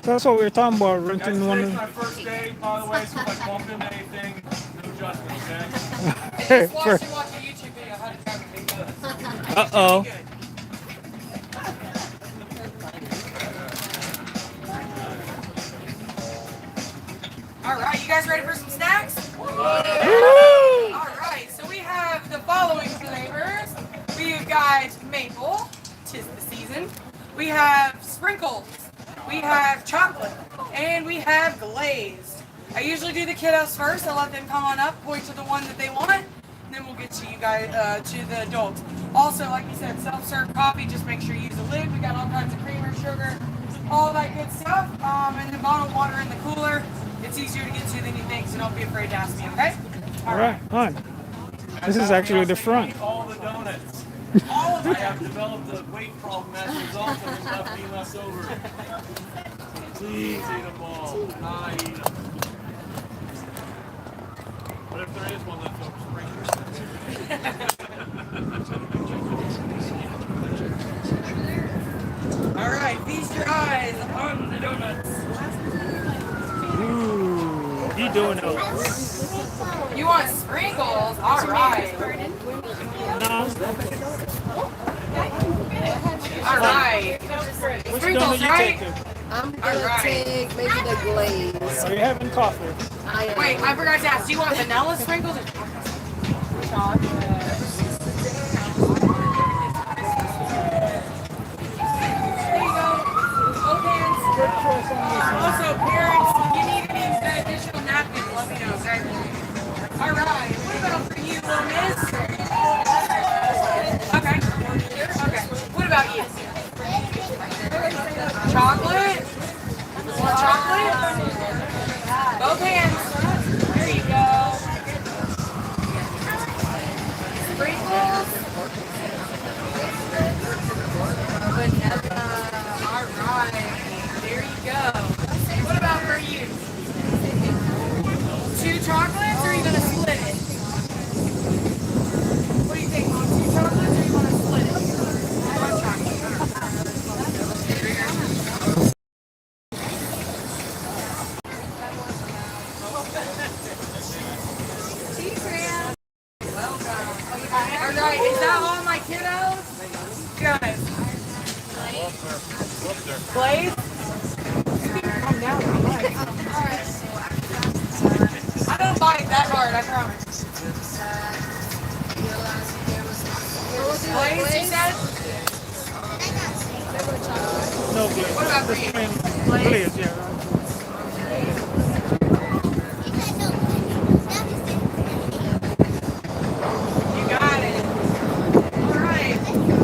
That's what we were talking about, Guys, renting one today's of my first day, by the way, so if I bump into anything, no judgment, okay? I just watched him watch a YouTube video how to drive a big bus. Uh-oh. Good. All right, you guys ready for some snacks? All right, so we have the following flavors. We've got maple, 'tis the season. We have sprinkles. We have chocolate, and we have glazed. I usually do the kiddos first. I let them come on up, point to the one that they want, and then we'll get to you guys, to the adults. Also, like you said, self-serve coffee. Just make sure you use a lid. We got all kinds of creamer, sugar, all that good stuff. And the bottled water in the cooler. It's easier to get to than you think, so don't be afraid to ask me, okay? All right, on. This is actually the front. All the donuts. All of I it. have developed a weight problem as a result of there's left being left over. Please eat them all. I eat them. But if there is one left over, All right, feast your eyes on the donuts. Ooh, he doing it. You want sprinkles? All right. No. All right. Which Sprinkles, donut you right? taking? I'm gonna Alright. take maybe the glaze. Are you having coffee? I am. Wait, I forgot to ask. Do you want vanilla sprinkles or chocolate? There you go. Both hands. Also, parents, if you need any additional napkins, let me know, okay? All right. What about for you, little miss? Okay. Okay. What about you? Chocolate? Want chocolate? Both hands. There you go. Sprinkles. Vanilla. All right. There you go. What about for you? 2 chocolates, or are you gonna split it? What do you think, Mom? 2 chocolates, or you want to split it? One chocolate. All right, is that all my kiddos? Good. Blaze? Calm down. I don't bite that hard, I promise. Blaze, you said? No, please. What about for you? Please, yeah. You got it. All right.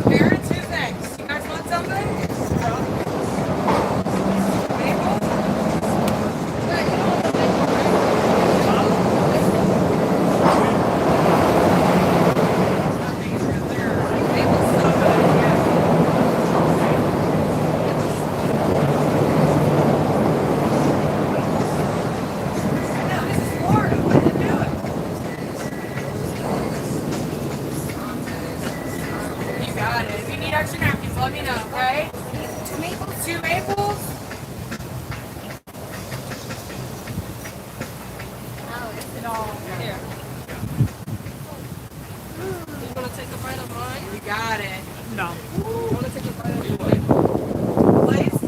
Parents, who's next? You guys want something? Maple? Maple's so good, yeah. I know, this is Florida. What are you doing? You got it. If you need extra napkins, let me know, okay? 2 maples? 2 maples? Here. You wanna take a bite of mine? You got it. No. You wanna take a bite of mine? Glazed?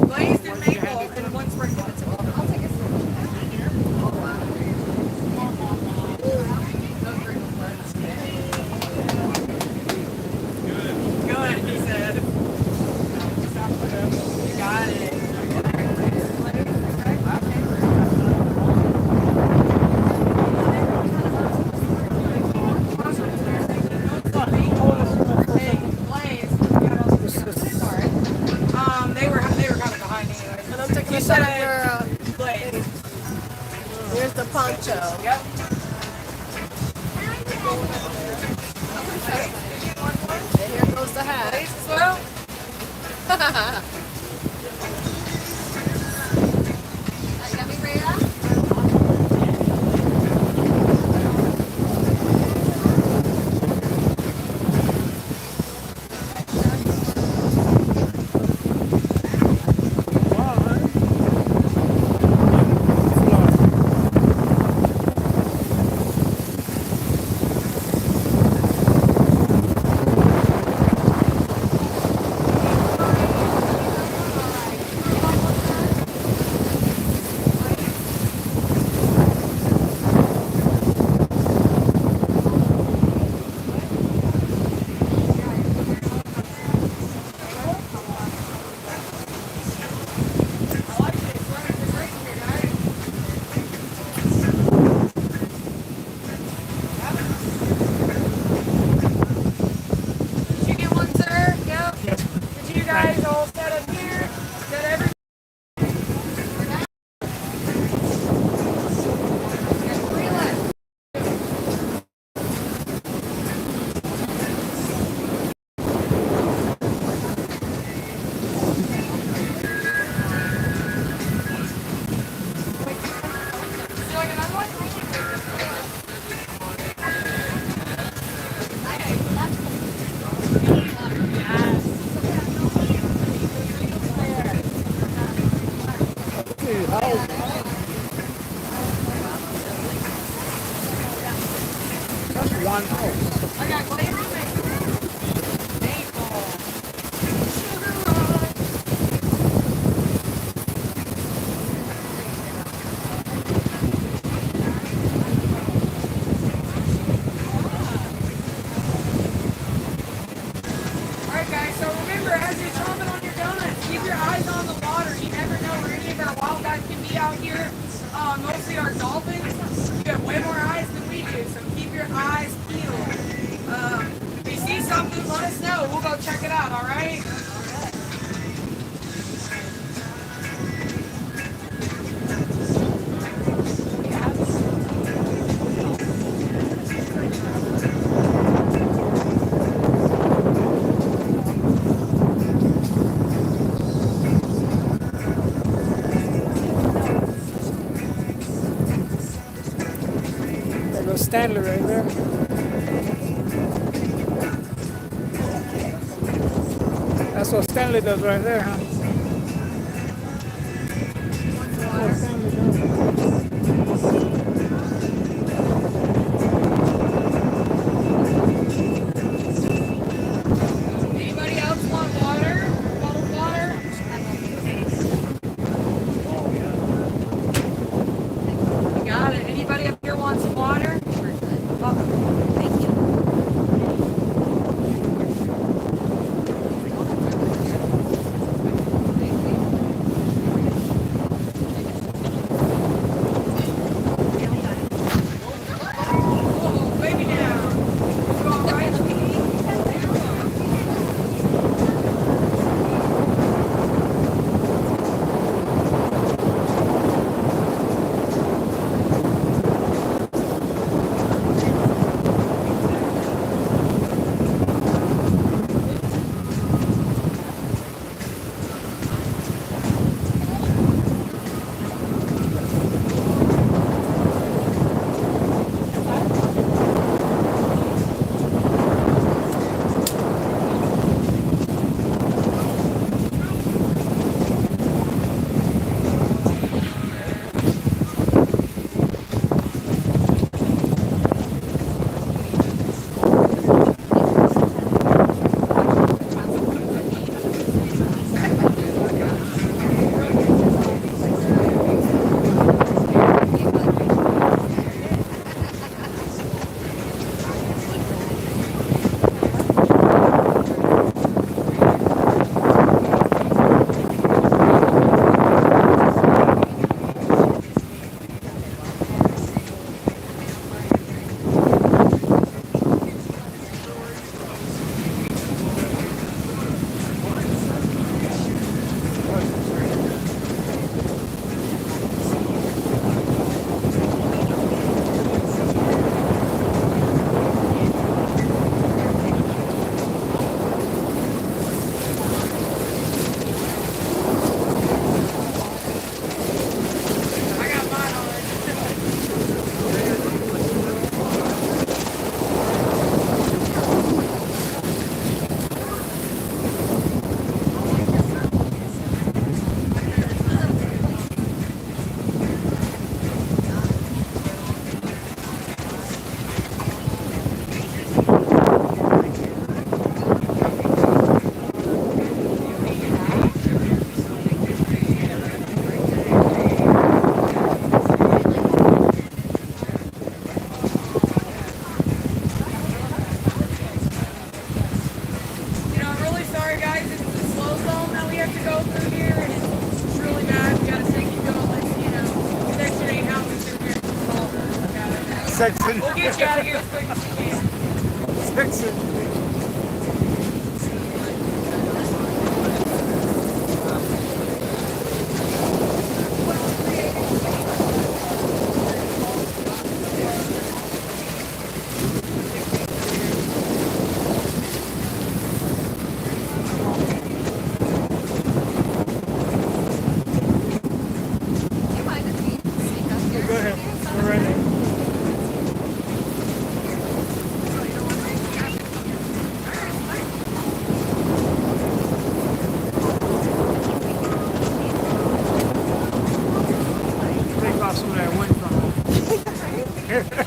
Glazed and maple and 1 sprinkle. I'll take a sip. Good, he said. You got it. Hey, Glazed. Sorry. They were kind of behind anyway. And I'm taking You a shot of said your, glazed. here's the poncho. Yep. And here goes the hat. Glazed as well? Wow, us know. We'll go check it out, all right? There goes Stanley right there. That's what Stanley does right there, huh? What Stanley does. Anybody else want water? Bottled water? You got it. Anybody up here want some water? Thank you. Whoa, baby down. You all right, sweetie? I got mine on. You know, I'm really sorry, guys. It's the slow zone that we have to go through here, and it's really bad. We gotta say keep going. You know, Section 8 houses through here. Section. We'll get you out of here as quick as we can. Section. Go ahead. We're ready. Take off some of that wind from it.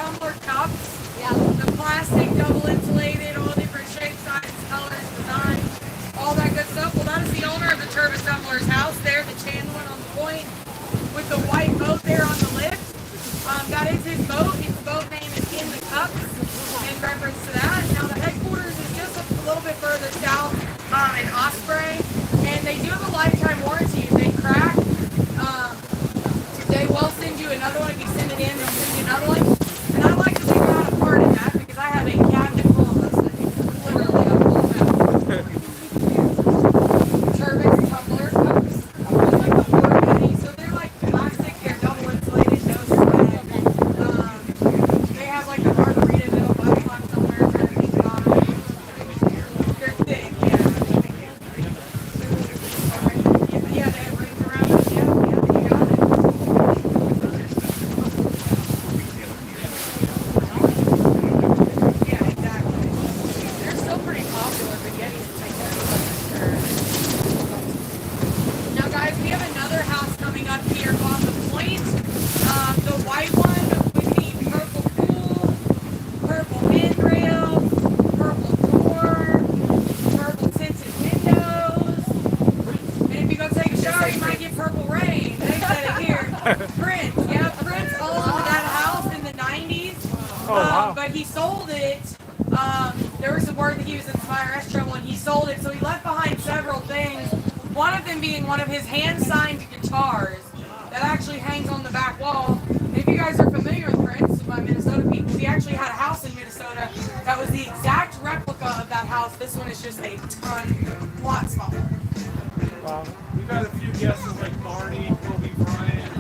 tumbler cups. Yeah. The plastic, double insulated, all different shapes, sizes, colors, designs, all that good stuff. Well, that is the owner of the Turvis Tumblers house there, the tan one on the point, with the white boat there on the lift. That is his boat. His boat name is In the Cups, in reference to that. Now, the headquarters is just a little bit further south in Osprey, and they do have a lifetime warranty. If they crack, they will send you another one. If you send it in, they'll send you another one. And I like to take out a part in that because I have a cabinet full of those things. Literally, a full cabinet. Turbis tumbler cups. So they're like plastic, they're double insulated, no sweat. They have like a margarita middle button on somewhere for the pink bottom. They're thick, yeah. Yeah, they have rings around them. Yeah, you got it. Yeah, exactly. They're still pretty popular, but Yeti's take care of them for sure. Now, guys, we have another house coming up here on the point. The white one with the purple pool, purple handrail, purple door, purple tinted windows. And if you go take a shower, you might get purple rain. They said it here. Prince, yeah, Prince owned that house in the 90s. Oh, wow. But he sold it. There was some word that he was in Fire Estro and he sold it. So he left behind several things. One of them being one of his hand-signed guitars that actually hangs on the back wall. And if you guys are familiar with Prince, my Minnesota people, he actually had a house in Minnesota that was the exact replica of that house. This one is just a lot smaller. Wow. We've had a few guesses like Barney, Kobe Bryant.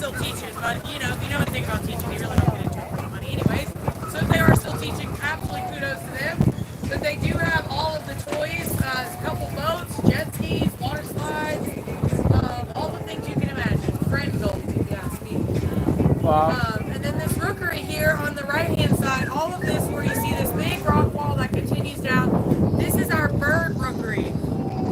still teaching, but you know, if you know anything about teaching, you really don't get into it for money anyways. So if they are still teaching, absolutely kudos to them. But they do have all of the toys, a couple boats, jet skis, water slides, all the things you can imagine. Friendville, if you ask me. Wow. And then this rookery here on the right-hand side, all of this where you see this big rock wall that continues down, this is our bird rookery.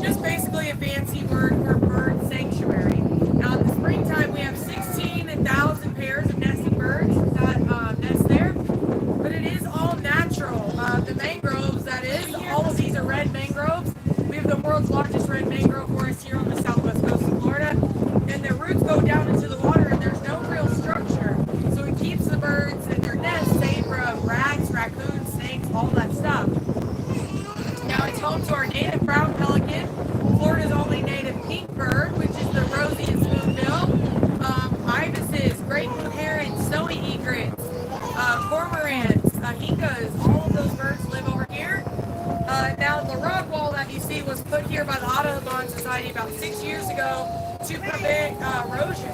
Just basically a fancy word for bird sanctuary. Now in the springtime we have 16,000 pairs of nesting birds that nest there, but it is all natural. The mangroves, that is, all of these are red mangroves. We have the world's largest red mangrove forest here on the southwest coast of Florida, and their roots go down into the water and there's no real structure. So it keeps the birds and their nests safe from rats, raccoons, snakes, all that stuff. Now it's home to our native brown pelican, Florida's only native pink bird, which is the rosy and spoonbill, ibises, great blue herons, snowy egrets, cormorants, hincas, all of those birds live over here. Now the rock wall that you see was put here by the Audubon Society about 6 years ago to prevent erosion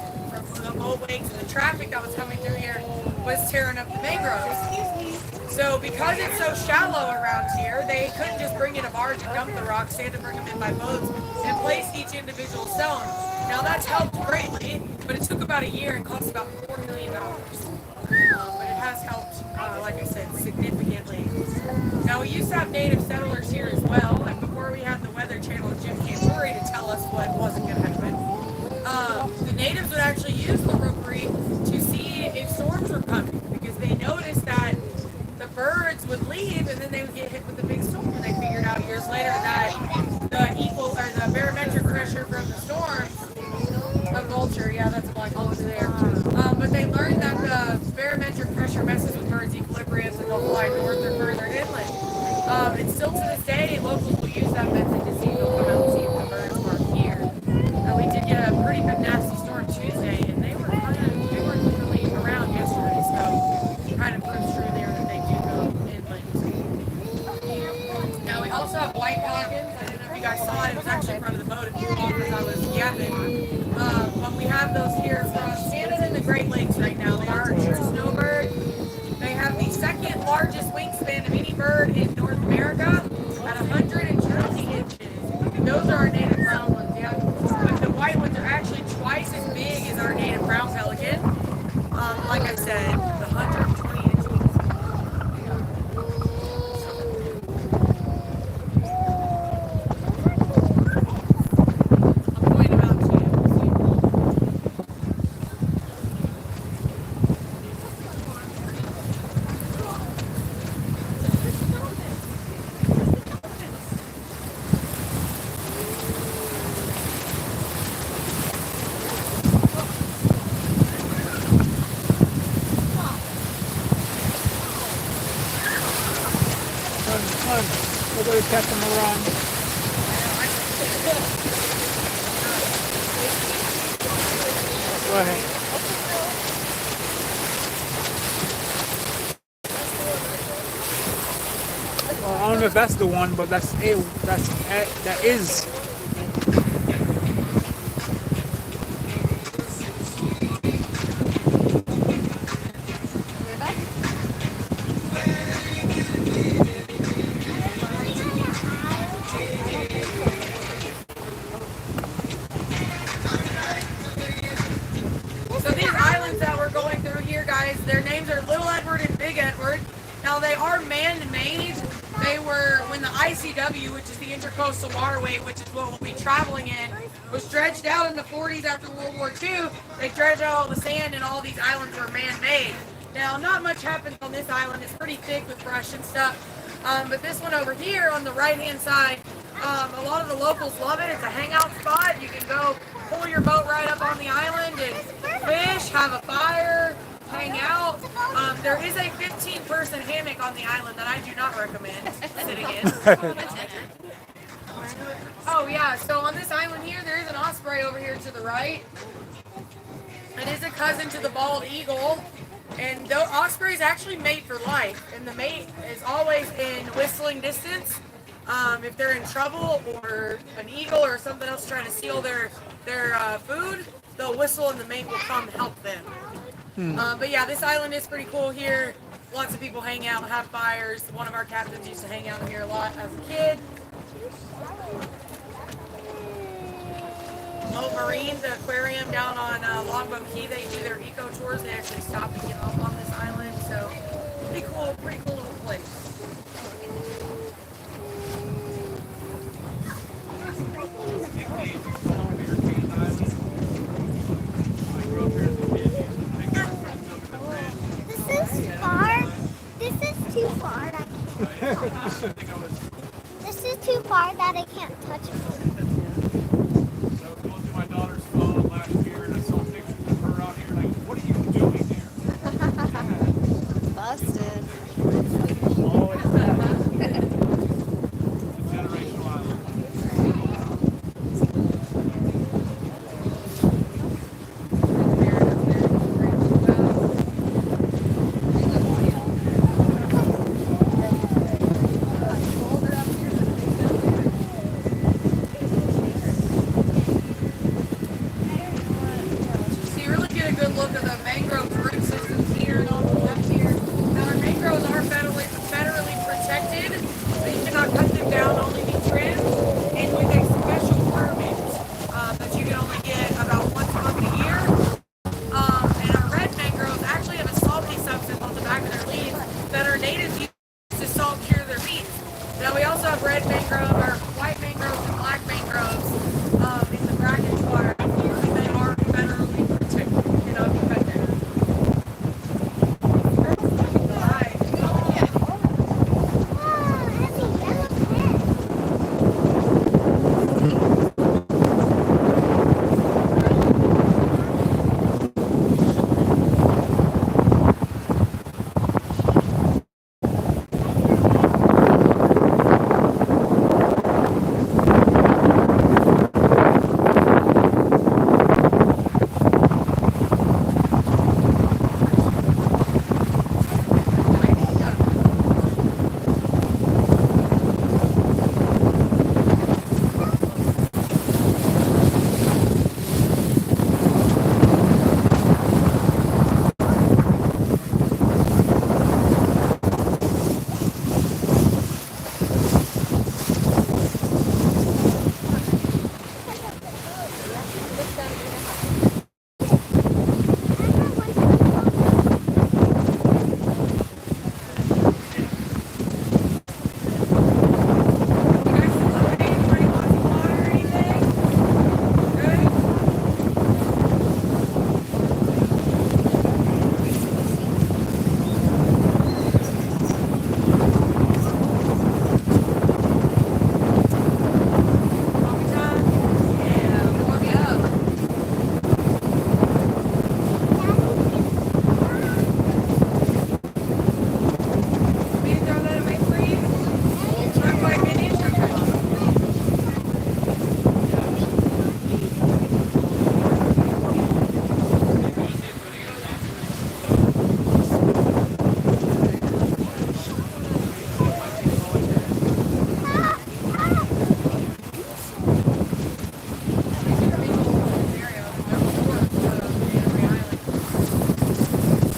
from the boat wakes and the traffic that was coming through here was tearing up the mangroves. So because it's so shallow around here, they couldn't just bring in a barge and dump the rocks. They had to bring them in by boats and place each individual stone. Now that's helped greatly, but it took about a year and cost about $4 million. But it has helped, like I said, significantly. Now we used to have native settlers here as well, and before we had the Weather Channel and Jim Cantore to tell us what wasn't going to happen, the natives would actually use the rookery to see if storms were coming, because they noticed that the birds would leave and then they would get hit with a big storm, and they figured out years later that the barometric pressure from the storm, a vulture, yeah, that's a black hole over there. But they learned that the barometric pressure messes with birds' equilibrium and they'll fly north or further inland. And still to this day, locals will use that method to see if they'll come out and see if the birds are here. Now we did get a pretty good nasty storm Tuesday, and they were literally around yesterday, so kind of proves true there that they do go inland. Now we also have white pelicans. I don't know if you guys saw it. It was actually in front of the boat a few hours as I was yapping. But we have those here from Canada and the Great Lakes right now. They are a true snowbird. They have the second largest wingspan of any bird in North America at 120 inches. And those are our native brown ones, yeah. But the white ones are actually twice as big as our native brown pelican. Like I said, the 120 inches. I'm pointing about to you. Fun. Nobody catch them around. Go ahead. Well, I don't know if that's the one, but that's it. That is. So these islands that we're going through here, guys, their names are Little Edward and Big Edward. Now they are man-made. They were, when the ICW, which is the Intercoastal Waterway, which is what we'll be traveling in, was dredged out in the 40s after World War II, they dredged out all the sand and all these islands were man-made. Now, not much happens on this island. It's pretty thick with brush and stuff. But this one over here on the right-hand side, a lot of the locals love it. It's a hangout spot. You can go pull your boat right up on the island and fish, have a fire, hang out. There is a 15-person hammock on the island that I do not recommend sitting in. Oh yeah, so on this island here, there is an osprey over here to the right. It is a cousin to the bald eagle. And the osprey is actually mate for life, and the mate is always in whistling distance. If they're in trouble or an eagle or something else trying to steal their food, they'll whistle and the mate will come help them. But yeah, this island is pretty cool here. Lots of people hang out, have fires. One of our captains used to hang out here a lot as a kid. Old Marine, the aquarium down on Longboat Key, they do their eco tours. They actually stop and get off on this island. So pretty cool little place. This is far. This is too far. This is too far that I can't touch it. I was going through my daughter's phone last year and I saw pictures of her out here. Like, what are you doing here? Busted. Oh, it's a generational island. So you really get a good look at the mangrove root systems here and on the left here. Now our mangroves are federally protected, so you cannot cut them down, only be trimmed, and with a special permit that you can only get about once a month a year. And our red mangroves actually have a salty substance on the back of their leaves that our natives use to salt cure their meats. Now we also have red mangrove, or white mangroves and black mangroves in the brackish water. They are federally protected. Cannot be cut down. Right. Oh, that's a yellow pen. You guys celebrating, drinking lots of water or anything? Good? Coffee time? Yeah, warm you up. Me to throw that away for you? Not quite finished? Okay.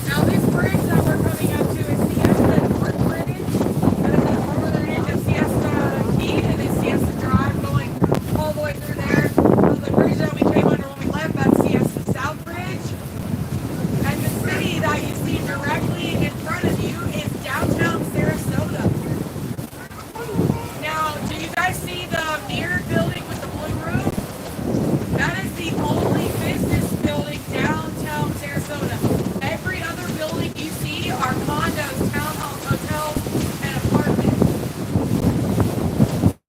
Now this bridge that we're coming up to is Siesta North Bridge. That is the northern end of Siesta Key and then Siesta Drive going all the way through there. The bridge that we came under when we left, that's Siesta South Bridge. And the city that you see directly in front of you is downtown Sarasota. Now, do you guys see the mirrored building with the blue roof? That is the only business building downtown Sarasota. Every other building you see are condos, townhomes, hotels, and apartments.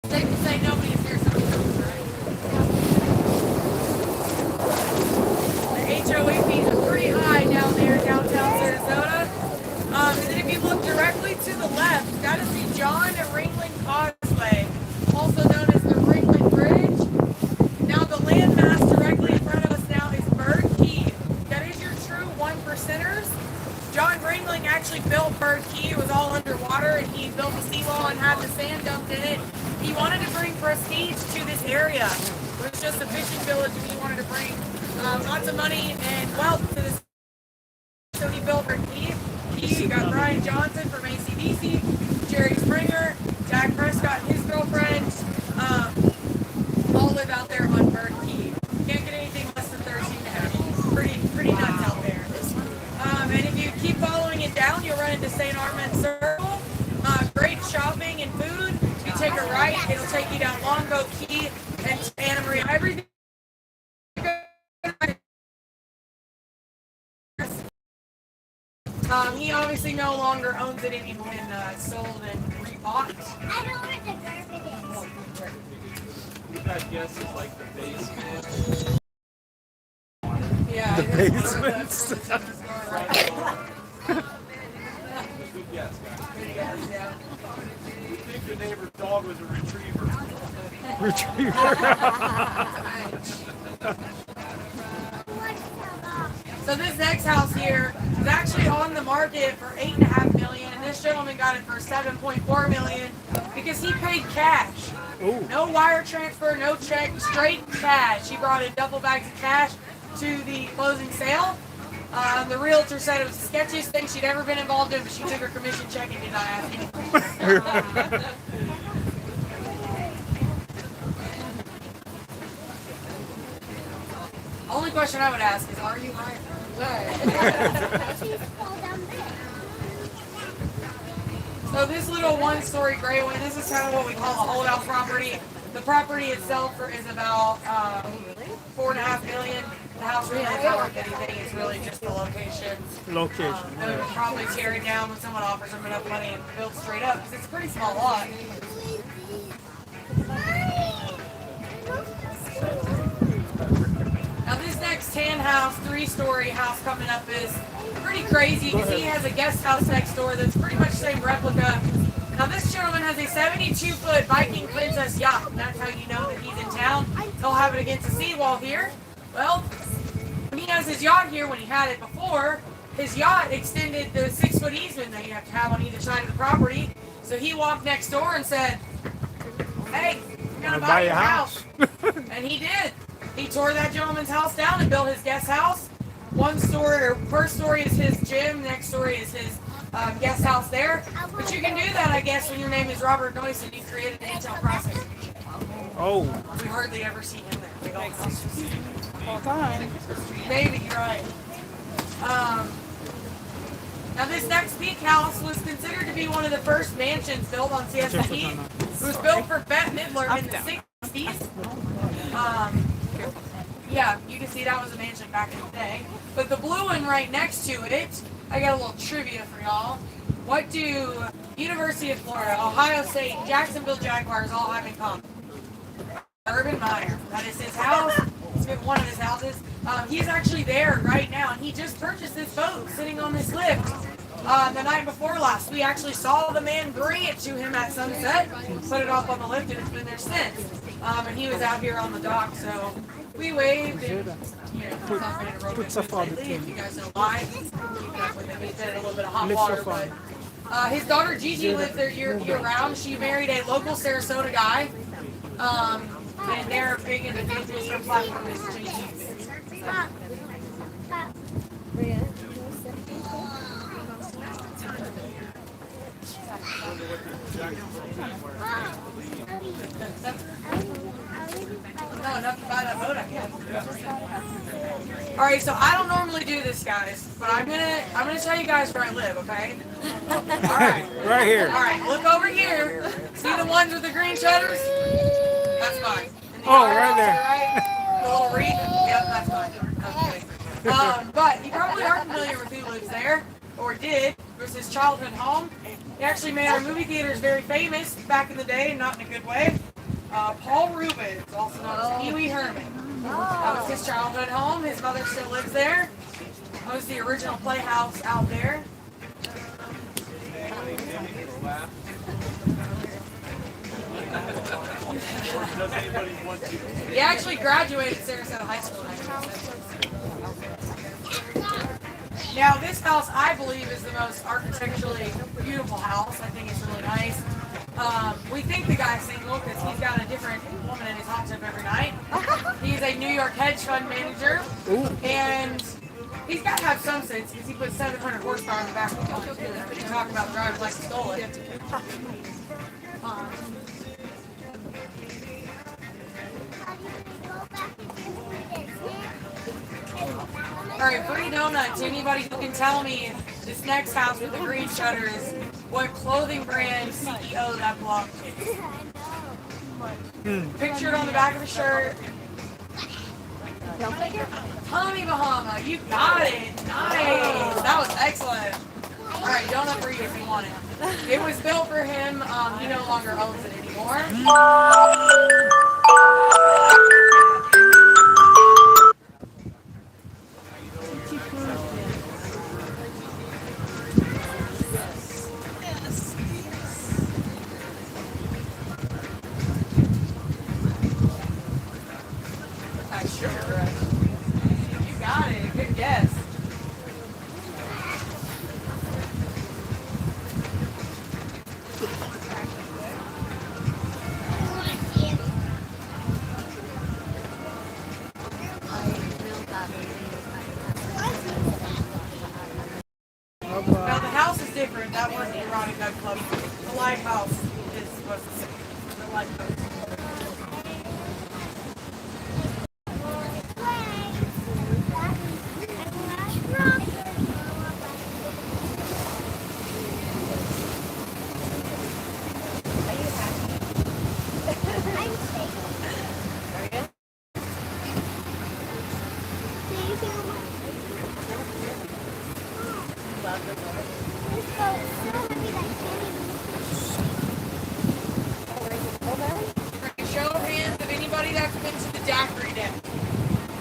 Safe to say nobody in Sarasota knows, right? The HOA fees are pretty high down there in downtown Sarasota. And then if you look directly to the left, that is the John Ringling Causeway, also known as the Ringling Bridge. Now the landmass directly in front of us now is Bird Key. That is your true one percenters. John Ringling actually built Bird Key. It was all underwater and he built a seawall and had the sand dumped in it. He wanted to bring prestige to this area. It was just a fishing village, and he wanted to bring lots of money and wealth to this. So he built her key. He got Brian Johnson from ACDC, Jerry Springer, Jack Prescott and his girlfriend. All live out there on Bird Key. Can't get anything less than 13 now. Pretty nuts out there. And if you keep following it down, you'll run into St. Armand Circle. Great shopping and food. You take a right, it'll take you down Longboat Key and Santa Maria. Everything. He obviously no longer owns it anymore and sold and rebought. I know where the garbage is. We've had guesses like the basement. Yeah, The it is basements. Good Good guess, guys. guess, yeah. We think the neighbor's dog was a retriever. So this next house here is actually on the market for $8.5 million, and this gentleman got it for $7.4 million because he paid cash. Ooh. No wire transfer, no check, straight cash. He brought in duffel bags of cash to the closing sale. The realtor said it was the sketchiest thing she'd ever been involved in, but she took her commission check and did not ask anything. Only question I would ask is, are you hired? So this little one-story gray one, this is kind of what we call a holdout property. The property itself is about $4.5 million. The house really isn't worth anything. It's really just the locations. Location. They would probably tear it down when someone offers them enough money and build straight up because it's a pretty small lot. Now this next tan house, 3-story house coming up is pretty crazy because he has a guest house next door that's pretty much the same replica. Now this gentleman has a 72-foot Viking Princess yacht. And that's how you know that he's in town. He'll have it against the seawall here. Well, when he has his yacht here, when he had it before, his yacht extended the 6-foot easement that you have to have on either side of the property. So he walked next door and said, "Hey, I'm gonna buy your house." And he did. He tore that gentleman's house down and built his guest house. One story, or first story is his gym, next story is his guest house there. But you can do that, I guess, when your name is Robert Noyce and you created an Intel processor. Oh. We hardly ever see him there. We don't see him. All time. Maybe, you're right. Now this next peak house was considered to be one of the first mansions built on CSP. It was built for Bette Midler in the 60s. Yeah, you can see that was a mansion back in the day. But the blue one right next to it, I got a little trivia for y'all. What do University of Florida, Ohio State, Jacksonville Jaguars all have in common? Urban Meyer. That is his house. It's been one of his houses. He's actually there right now, and he just purchased this boat sitting on this lift the night before last. We actually saw the man bring it to him at sunset, put it off on the lift, and it's been there since. And he was out here on the dock, so we waved and, you know, it's not been a real good stuff on the lately, if you guys know why. Keep up with him. He's been in a little bit of hot Lift water, stuff but his daughter Gigi lives there year round. She married a local Sarasota guy. And they're big individuals. Her platform is Gigi. No, enough to buy that boat, I guess. All right, so I don't normally do this, guys, but I'm gonna tell you guys where I live, okay? All right. Right here. All right, look over here. See the ones with the green shutters? That's mine. And the Oh, others, right there. right? The little wreath? Yep, that's mine. Okay. But you probably are familiar with who lives there, or did. It was his childhood home. He actually made our movie theaters very famous back in the day, not in a good way. Paul Rubens, also known as Pee Wee Herman. That was his childhood home. His mother still lives there. That was the original playhouse out there. Does anybody want to? He actually graduated Sarasota High School. Now this house, I believe, is the most architecturally beautiful house. I think it's really nice. We think the guy's single because he's got a different woman in his hot tub every night. He's a New York hedge fund manager, and he's got to have some sense because he put 700 horsepower in the back of the car. He talk about driving like he stole it. Alright, free donut to anybody who can tell me this next house with the green shutter is what clothing brand CEO that belongs to. Pictured on the back of the shirt. Tommy Bahama, you got it. Nice. That was excellent. Alright, donut for you if you want it. It was built for him. He no longer owns it anymore. You got it. Good guess. Now the house is different. That wasn't the Erotic Nut Club. The lighthouse is supposed to say the lighthouse. Show of hands of anybody that's been to the daiquiri deck.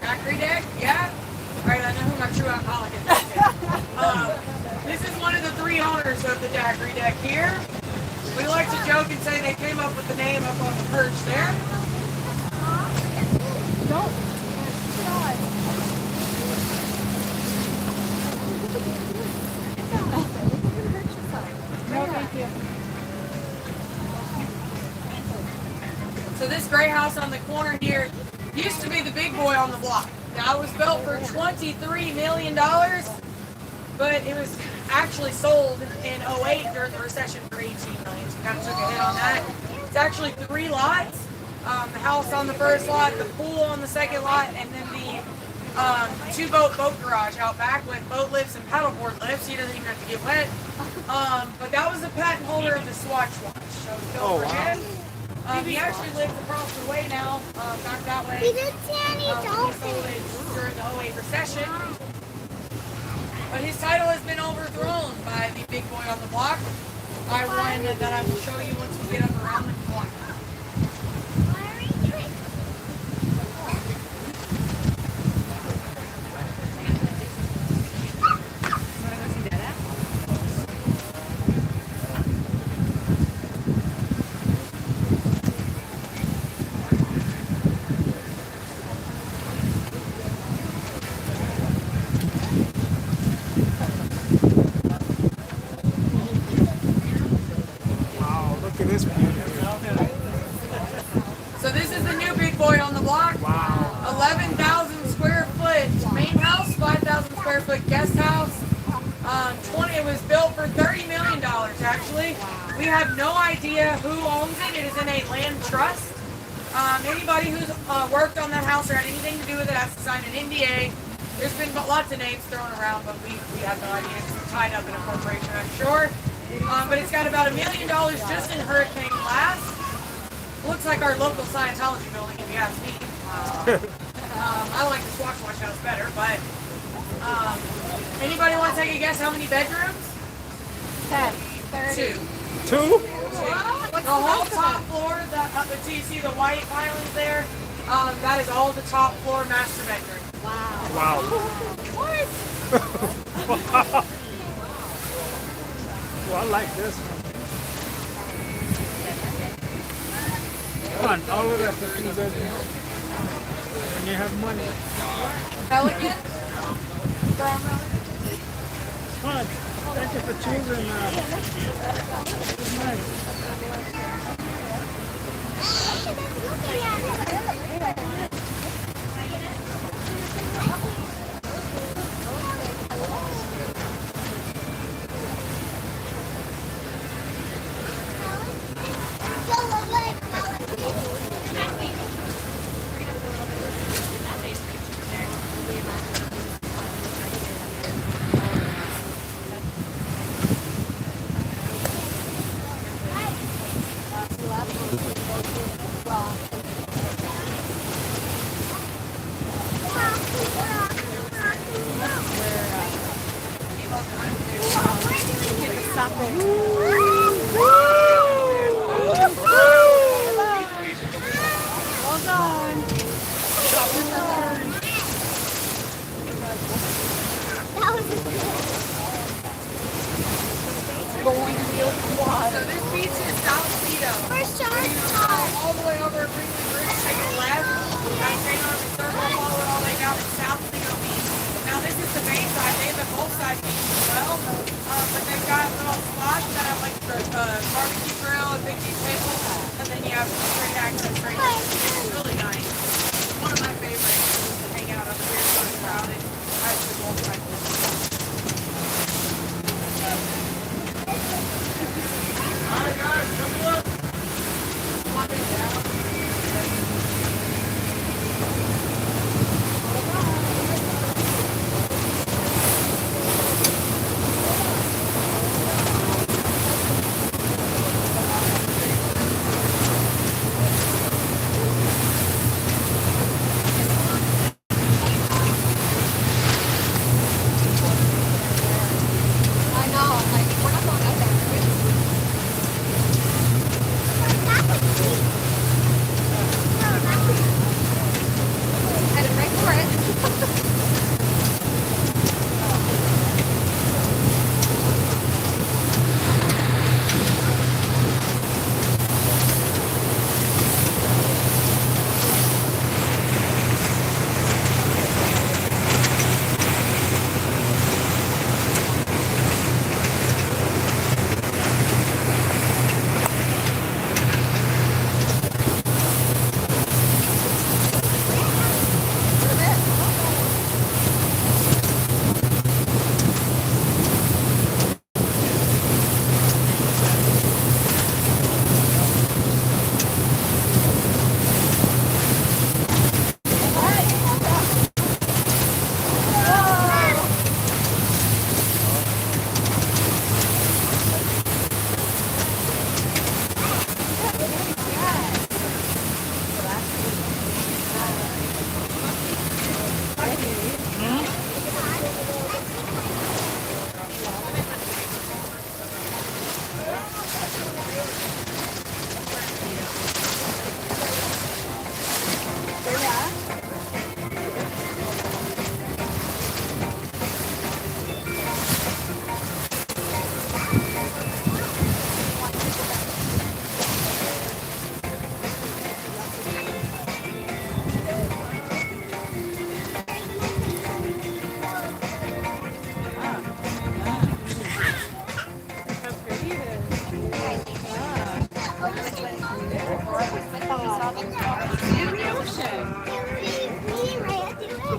Daiquiri deck? Yeah? Alright, I know who my true alcoholic is. This is one of the 3 owners of the daiquiri deck here. We like to joke and say they came up with the name up on the perch there. So this gray house on the corner here used to be the big boy on the block. Now it was built for $23 million, but it was actually sold in 08 during the recession for $18 million. So kind of took a hit on that. It's actually 3 lots. The house on the first lot, the pool on the second lot, and then the 2-boat garage out back with boat lifts and paddleboard lifts. He doesn't even have to get wet. But that was the patent holder of the Swatch watch. So it's built for him. He actually lives across the way now, back that way. He didn't see any He sold dolphins. it during the 08 recession. But his title has been overthrown by the big boy on the block. By one that I will show you once we get up around the block. Wow, look at this beauty. So this is the new big boy on the block. Wow. 11,000 square foot main house, 5,000 square foot guest house. It was built for $30 million actually. We have no idea who owns it. It is in a land trust. Anybody who's worked on that house or had anything to do with it has to sign an NDA. There's been lots of names thrown around, but we have no idea. It's tied up in a corporation, I'm sure. But it's got about $1 million just in hurricane glass. Looks like our local Scientology building, if you ask me. I like the Swatch Watch house better, but anybody want to take a guess how many bedrooms? 10. 2. 2? The whole top floor, do you see the white pilings there? That is all the top floor master bedroom. Wow. What? Well, I like this one. Come on, all of that's a 3-bedroom. When you have money. Elegant? Come on, thank you for choosing. It's nice. So this beach is South Lido. First So shark you go all the way over Greenlee Bridge, take a left, guys stay on the circle, follow it all the way down to South Lido Beach. Now this is the main side, they have the both side beach as well. But they've got little spots that have like the barbecue grill and big beach table, and then you have straight access right there. It's really nice. It's one of my favorites to hang out up here, so it's crowded. I have the both side beach. Alright guys, come look. I know, I'm like, we're not going up there. Headed right for it.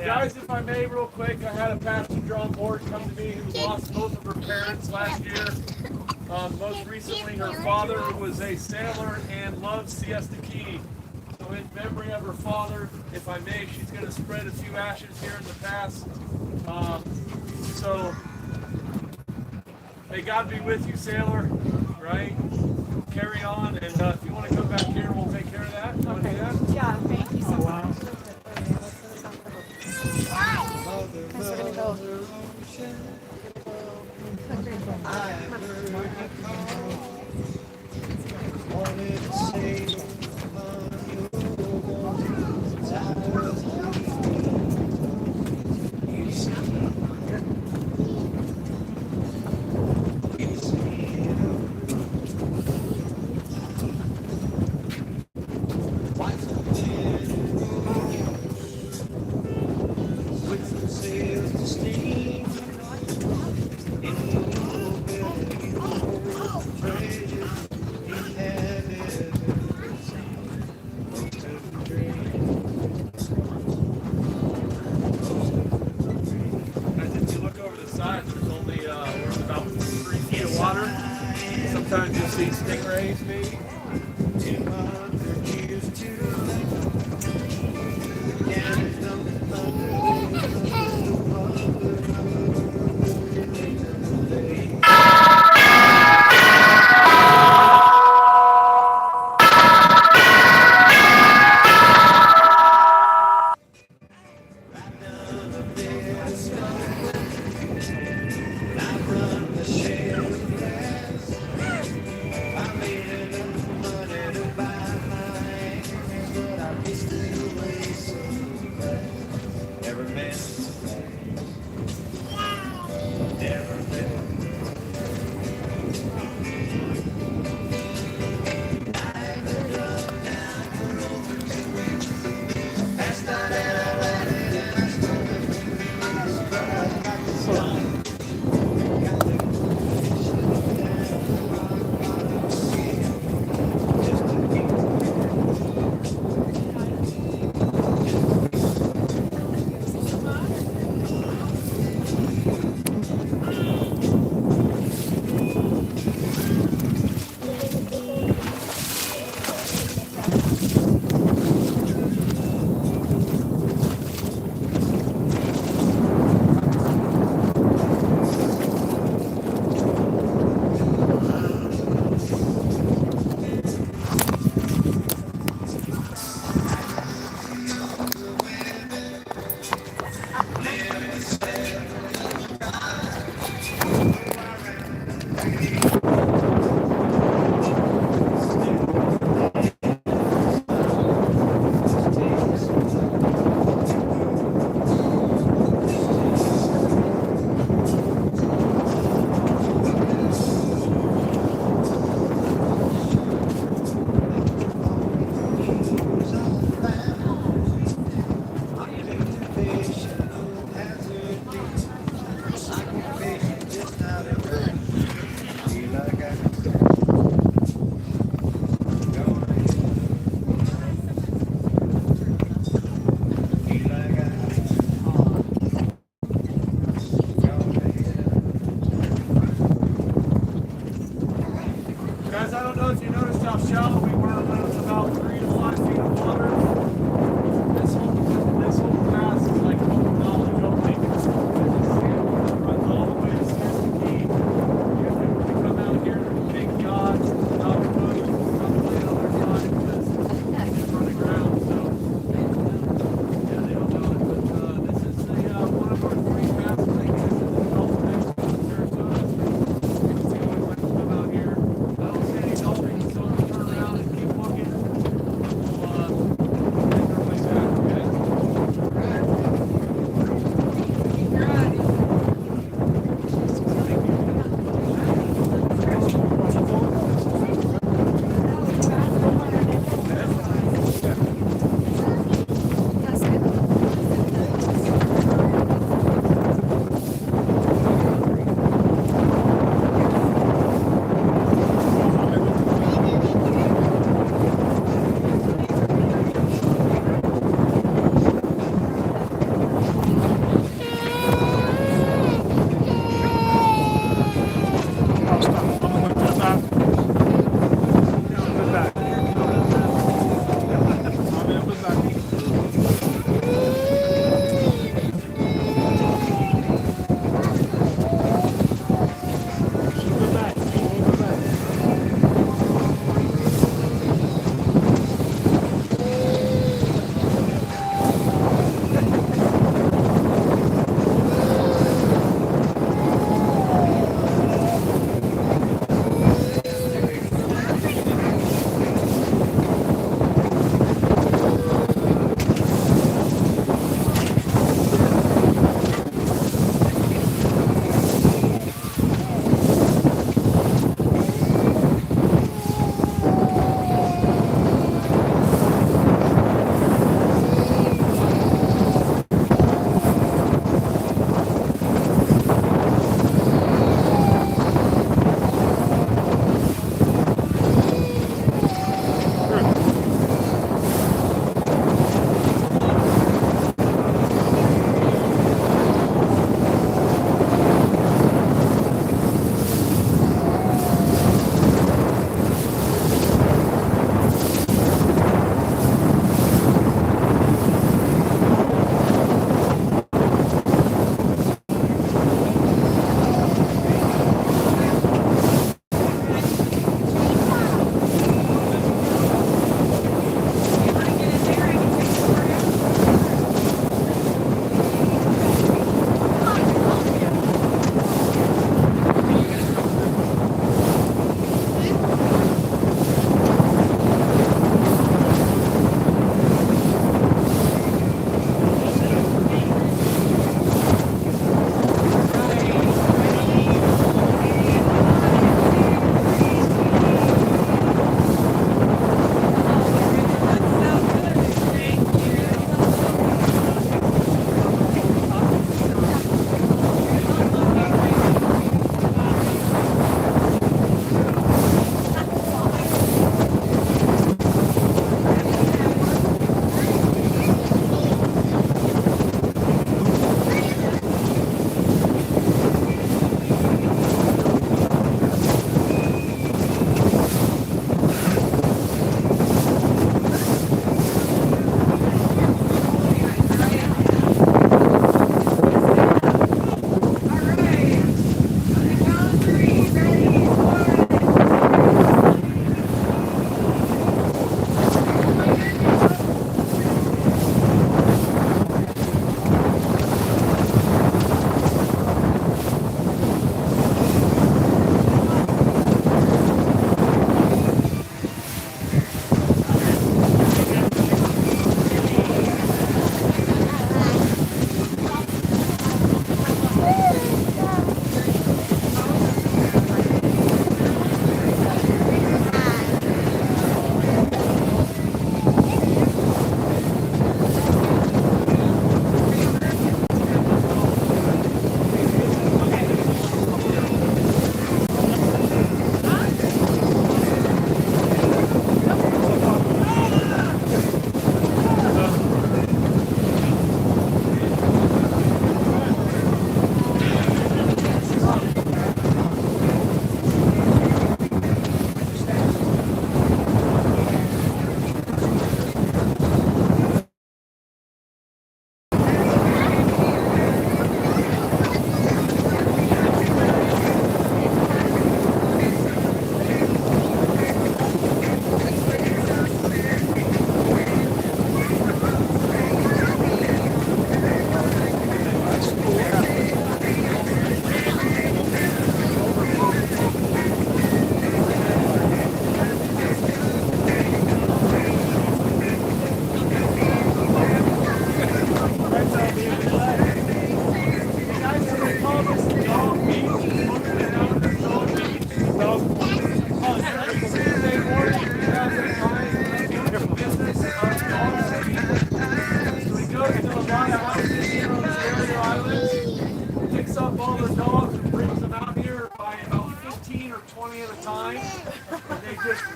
Guys, if I may, real quick, I had a passenger on board come to me who lost both of her parents last year. Most recently, her father was a sailor and loved Siesta Key. So in memory of her father, if I may, she's going to spread a few ashes here in the pass. So may God be with you, sailor, right? Carry on, and if you want to come back here, we'll take care of that. You want to do that? Yeah, thank you so much. We're gonna go. see stingrays, maybe?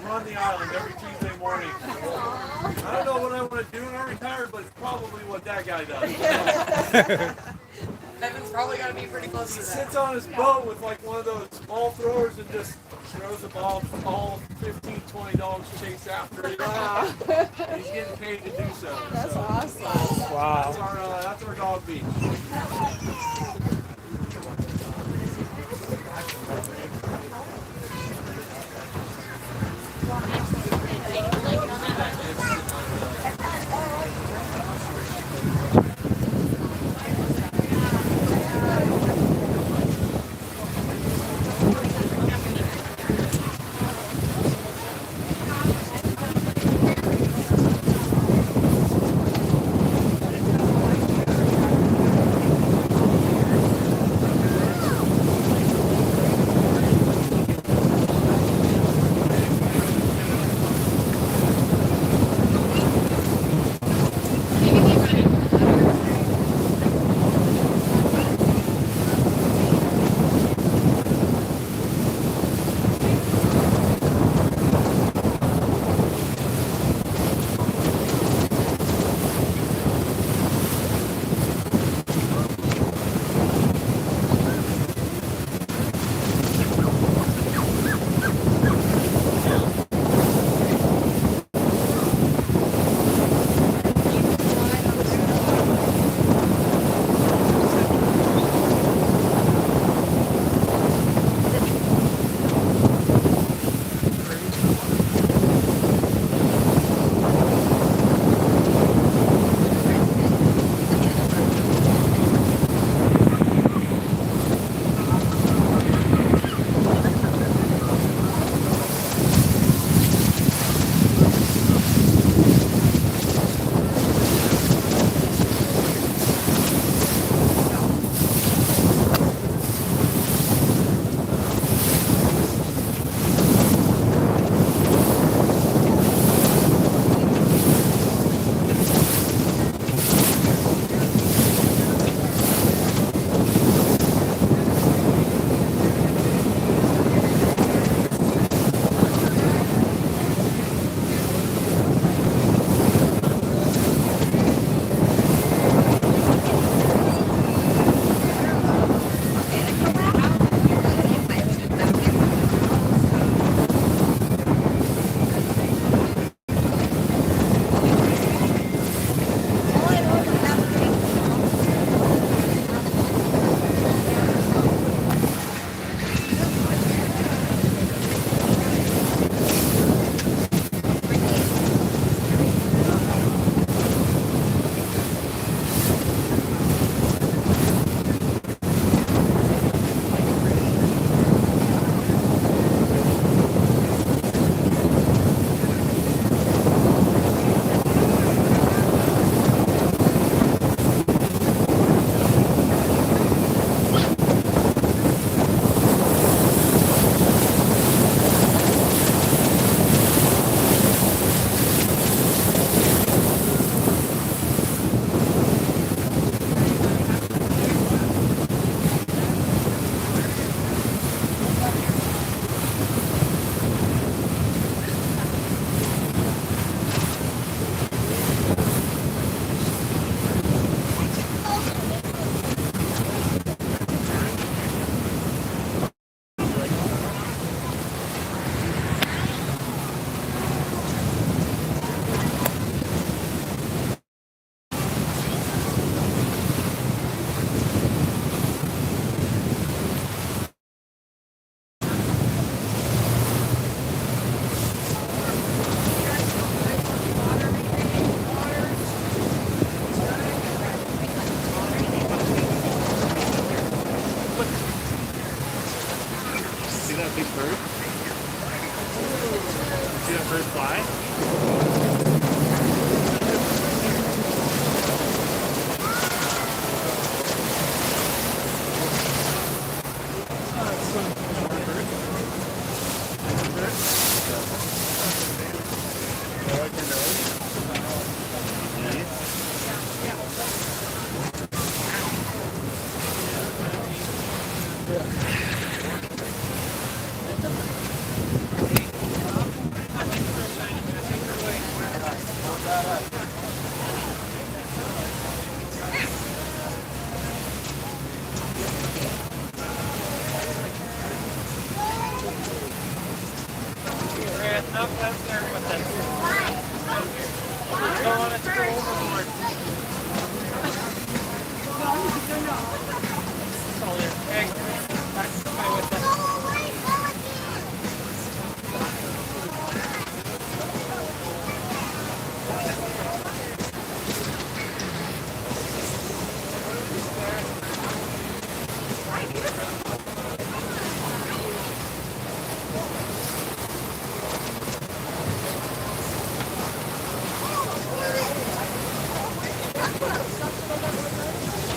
run the island every Tuesday morning. I don't know what I want to do when I'm retired, but it's probably what that guy does. Evan's probably got to be pretty close He to that. sits on his boat with like one of those ball throwers and just throws the ball. All 15, 20 dogs chase after it. He's getting paid to do so. That's so awesome. Wow. that's our dog beach.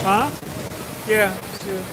Huh? Yeah, sure.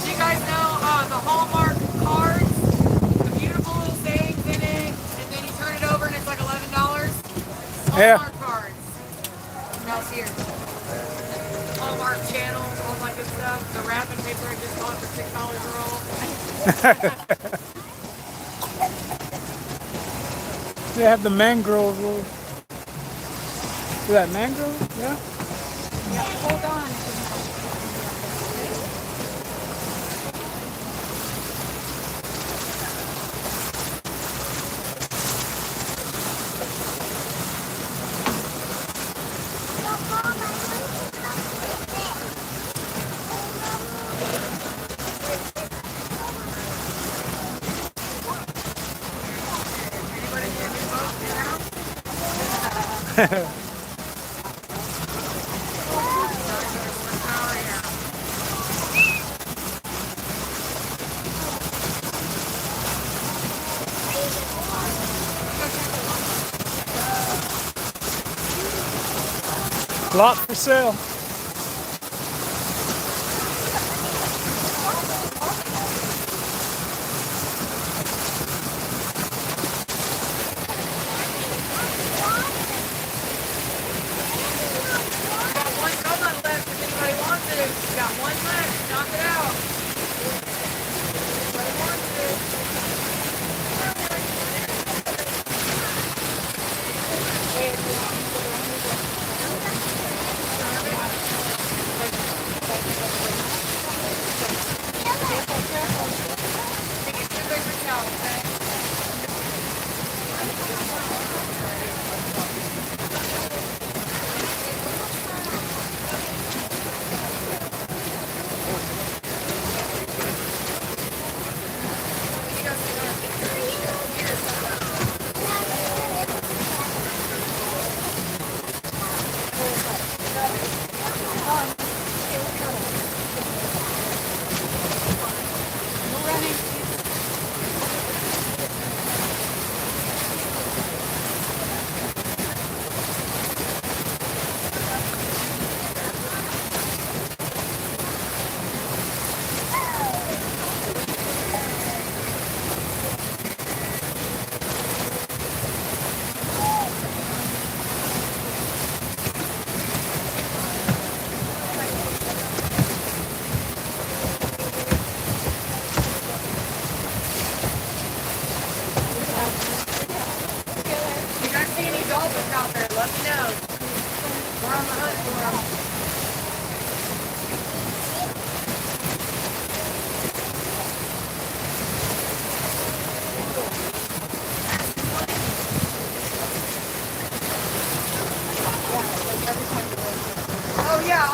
Do you guys know the Hallmark cards? The beautiful little sayings in it, and then you turn it over and it's like $11. Yeah. Hallmark cards. That's here. Hallmark channels, all that good stuff. The wrapping paper I just bought for $6 a roll. They have the mangrove. Is that mangrove? Yeah. Hold on. Lot for sale. Got one donut left if anybody wants it. Got one left. Knock it out. Anybody wants it?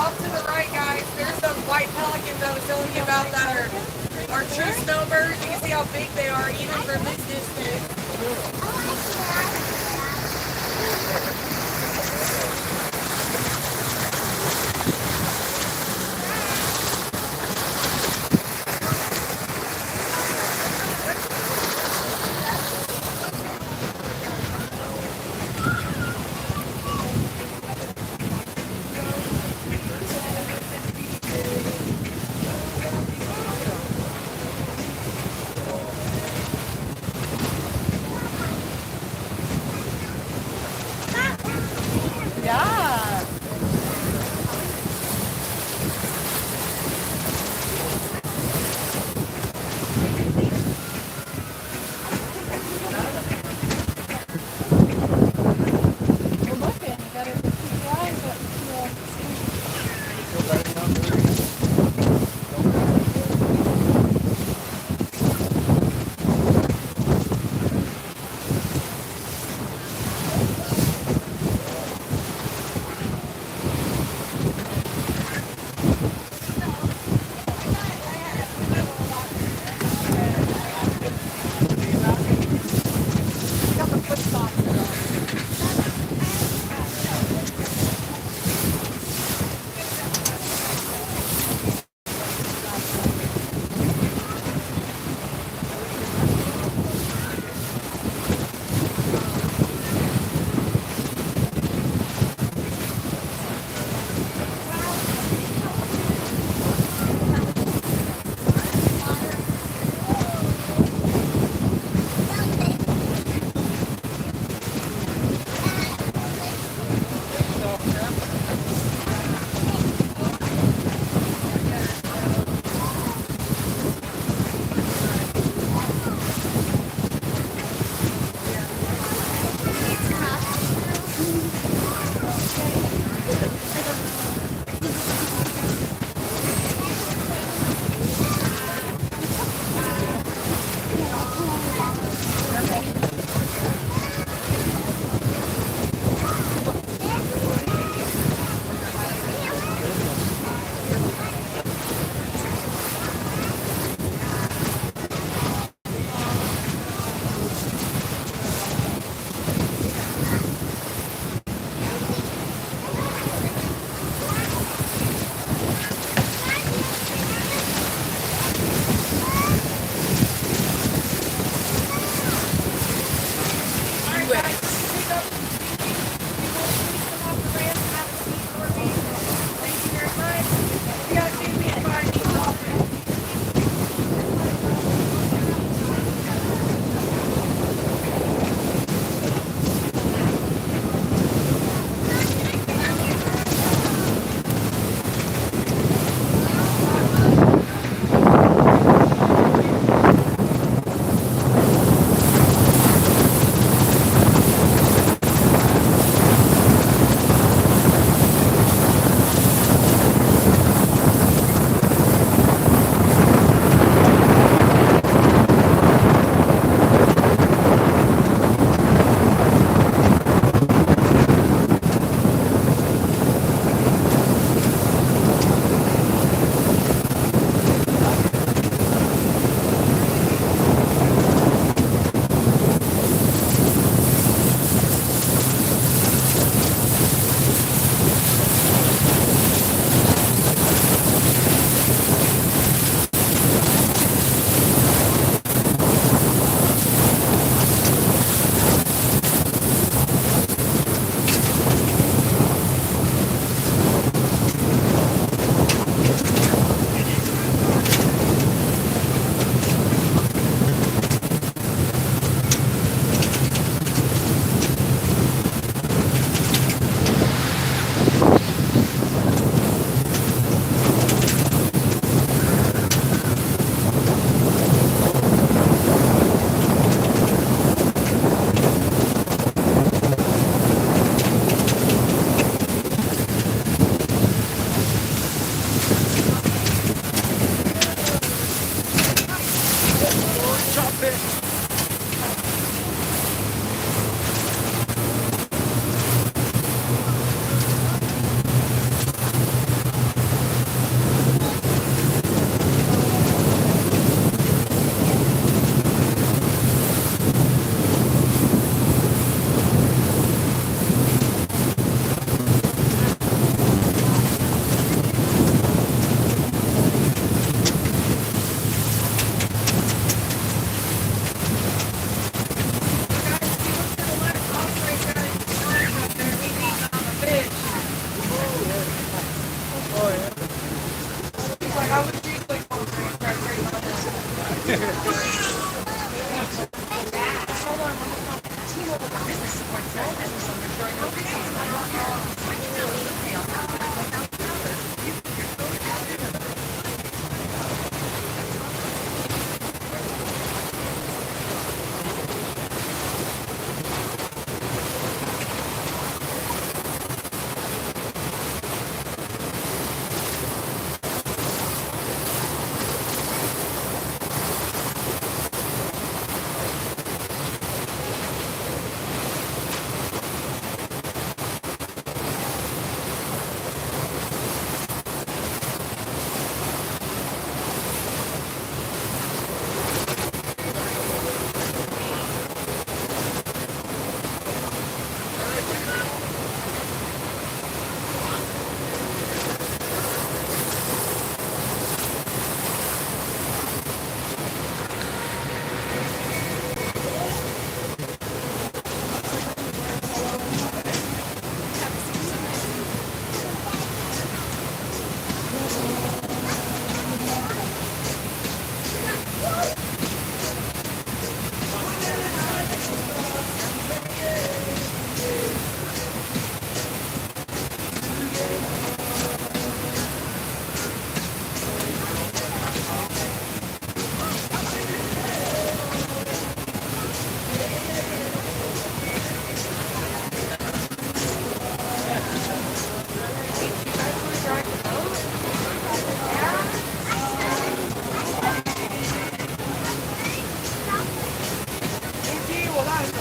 off to the right, guys, there's those white pelicans I was telling you about that are true snowbirds. You can see how big they are even from this distance. How would you like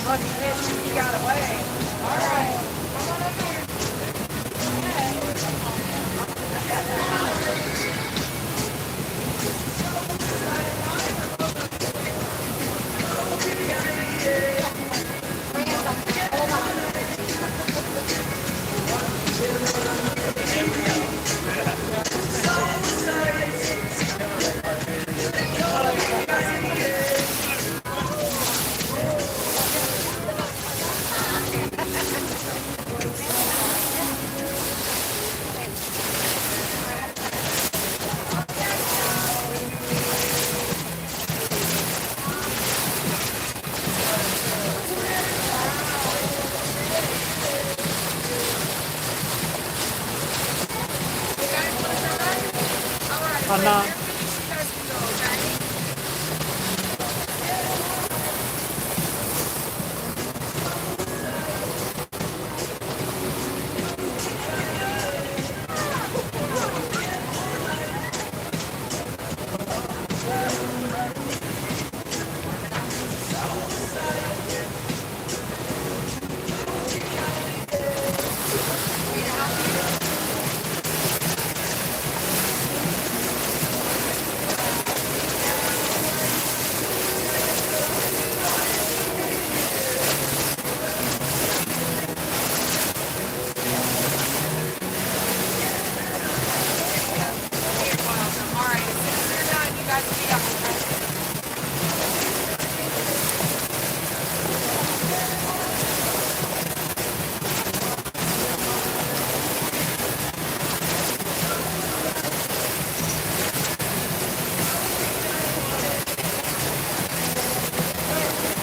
he got away. All right. Come on up here. Anna.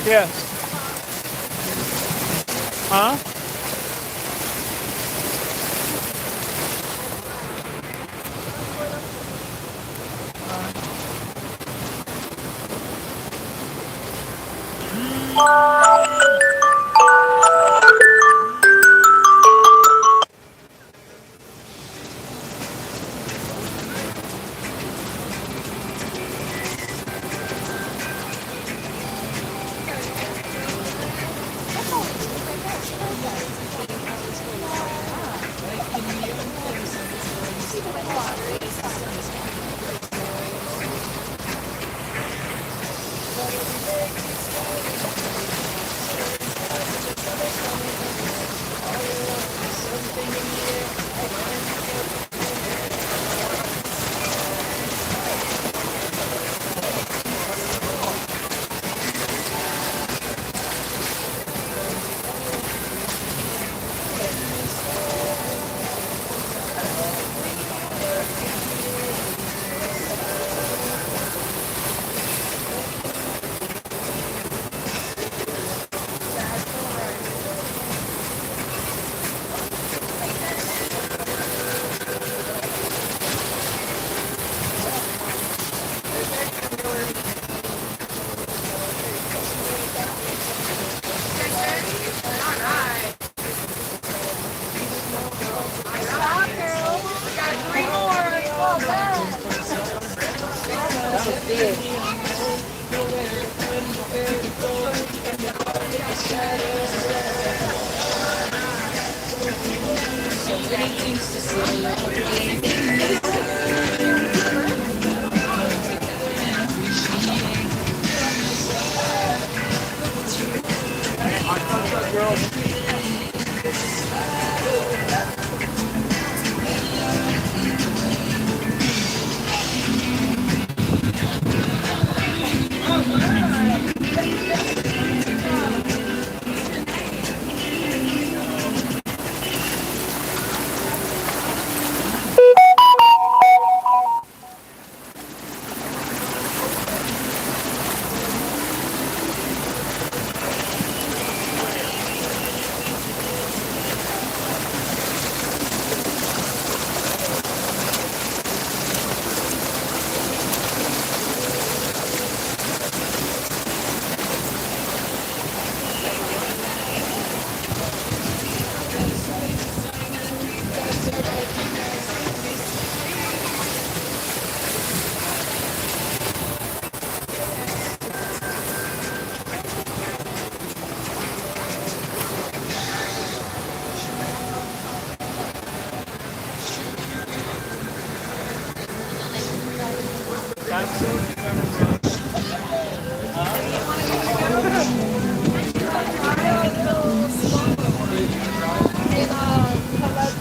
Yes. Huh?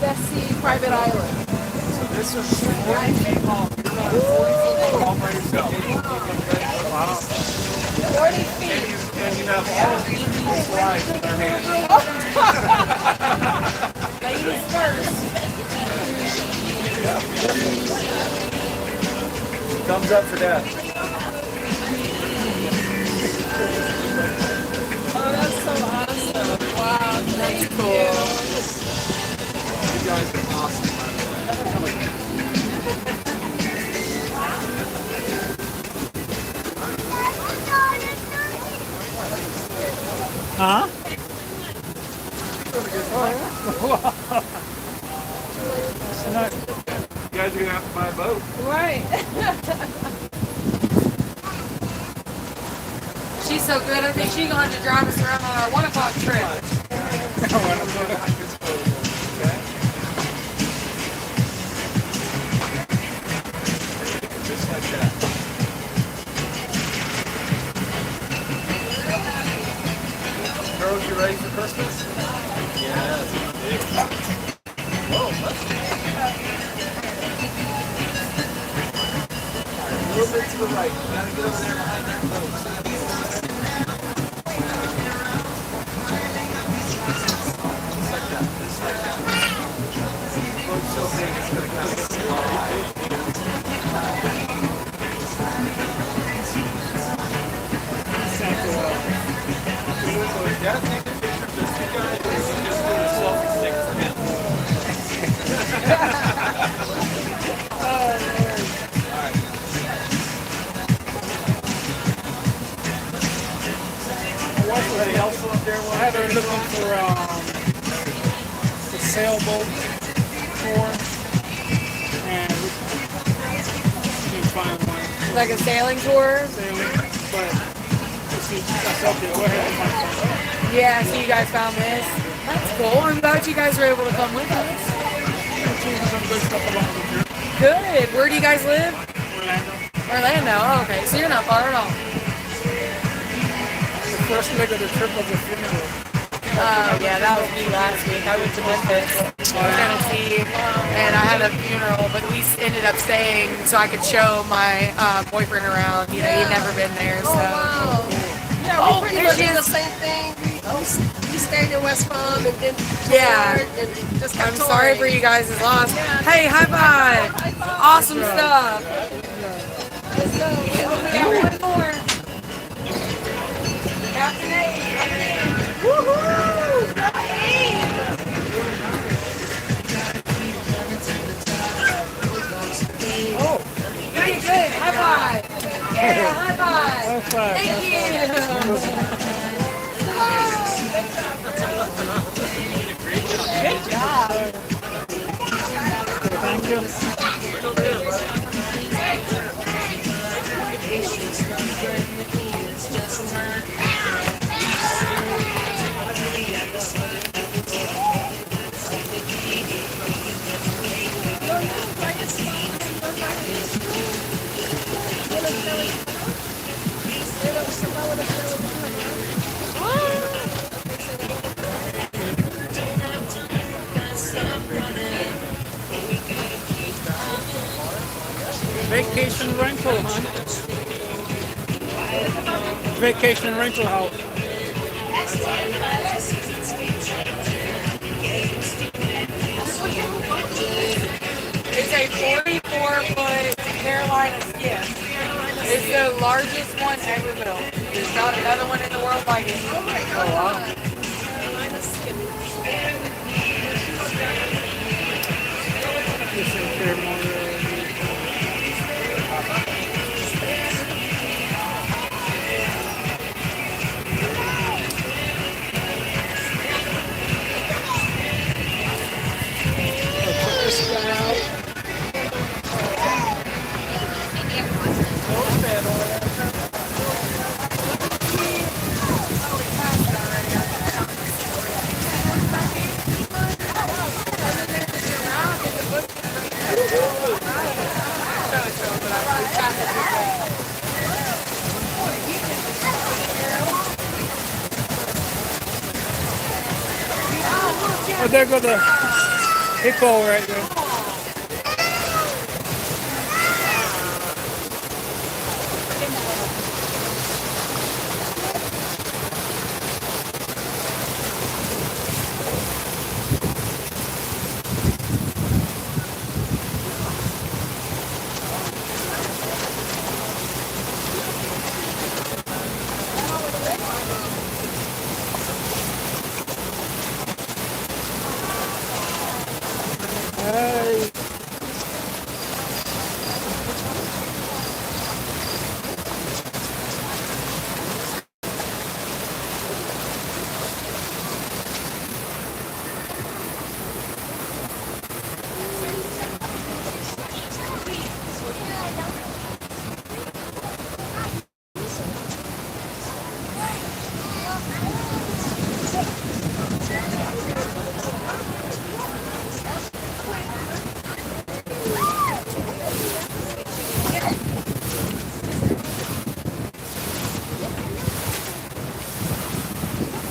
Bessie Private Island. This is 40 feet long. You're not 40 feet long by yourself. Wow. 40 feet. And you have all of these people slides in their hands. Ladies first. Thumbs up for Dad. Oh, that's so awesome. Wow, that's cool. You guys are awesome. Huh? You guys are going to have to buy a boat. Right. She's so good. I think she's going to have to drive us around on our 1 o'clock trip. Just like that. Girls, you ready for Christmas? Yes. Whoa, that's a little bit to the right. You gotta get over there behind that boat. Just like that. Just like that. The boat's so big, it's gonna kind of slide. Yeah, take a picture of this guy, or you can just do a selfie stick for him. Anybody else up there? I had her looking for the sailboat tour, and we can find one Like a sailing tour. sailing, but this is that's up there. Go ahead and find one. Yeah, so you guys found this. That's cool. I'm glad you guys were able to come with us. We're choosing some good stuff along the trip. Good. Where do you guys live? Orlando. Orlando. Oh, okay, so you're not far at all. The first leg of the trip was a funeral. Oh, yeah, that was me last week. I went to Memphis, Tennessee, and I had a funeral, but we ended up staying so I could show my boyfriend around. You know, he'd never been there, so. Wow. Yeah, Oh, we pretty there much she did the is. same thing. We stayed in West Palm and then Yeah. toured and just kept I'm sorry for touring. you guys' loss. Yeah. Hey, high five! High five. Awesome stuff. Let's go. We got one more. Captain A. Woohoo! Oh, Very good. High five. Yeah, high five. high five. Thank you. Good job. Thank you. Vacation rental, huh? Vacation rental house. It's a 44-foot Carolina skiff. It's the largest one ever built. There's not another one in the world like it. Oh, wow. This is Fairmont. This guy out. Oh, there goes the hippo right there. Hey.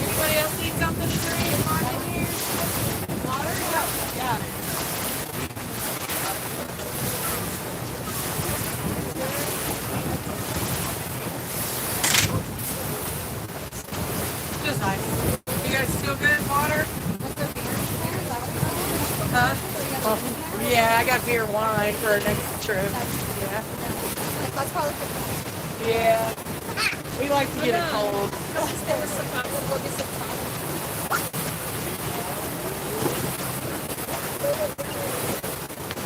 Anybody else need something to drink? Water? Yeah. Just nice. You guys still good? Water? Huh? Yeah, I got beer and wine for our next trip. Yeah. That's probably good. Yeah. We like to get it cold.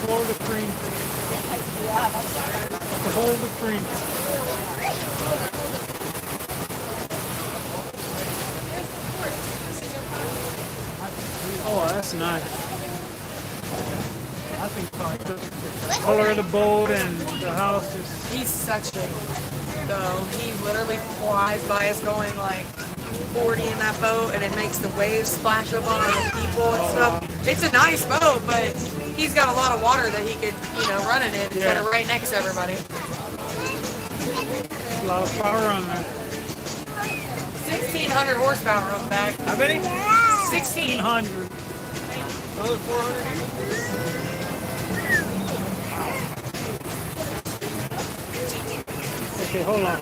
Hold the cream. Hold the cream. Oh, that's nice. I think the color of the boat and the house is. He's such a though. He literally flies by us going like 40 in that boat, and it makes the waves splash up on the people and stuff. It's a nice boat, but he's got a lot of water that he could, run in it instead of right next to everybody. A lot of power on there. 1,600 horsepower on the back. How many? 1,600. 1,600. Another 400. Okay, hold on.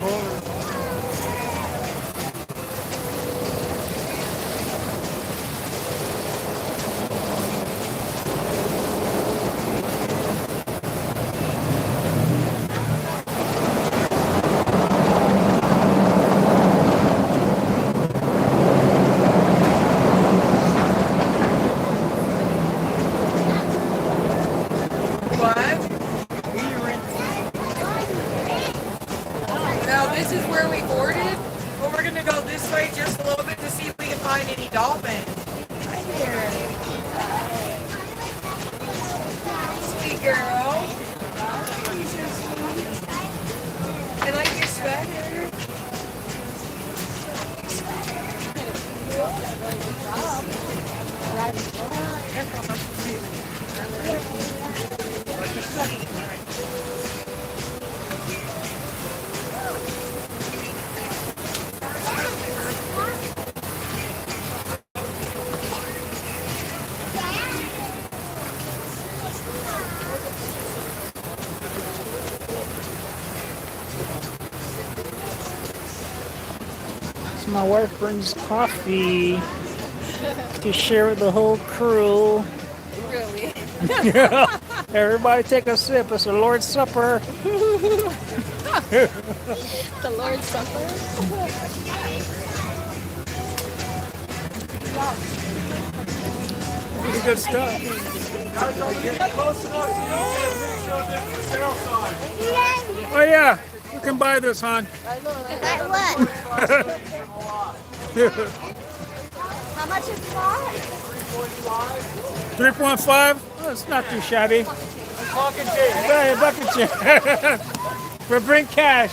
What? No, this is where we boarded, but we're gonna go this way just a little bit to see if we can find any dolphins. Sweet girl. I like your sweater. So my wife brings coffee to share with the whole crew. Really? Everybody take a sip. It's the Lord's Supper. The Lord's Supper? Pretty good stuff. Guys, don't get close enough so you don't get a picture of this for sale sign. Oh yeah, you can buy this, hon. Like what? How much is that? 3.5? Oh, it's not too shabby. Talking to you. Hey, bucket chair. We bring cash.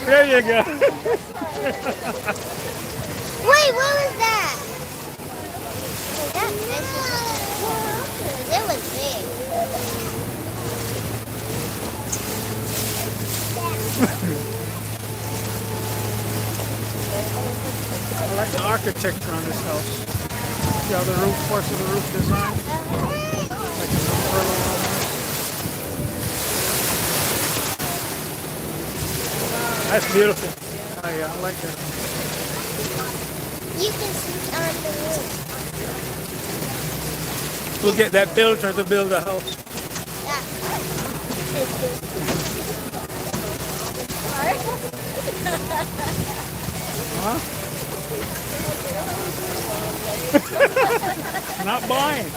There you go. Wait, what was that? It was big. I like the architecture on this house. See how the roof, parts of the roof design? Like an umbrella almost. That's beautiful. Oh yeah, I like that. You can sit on the roof. We'll get that builder to build a house. Huh? Not buying.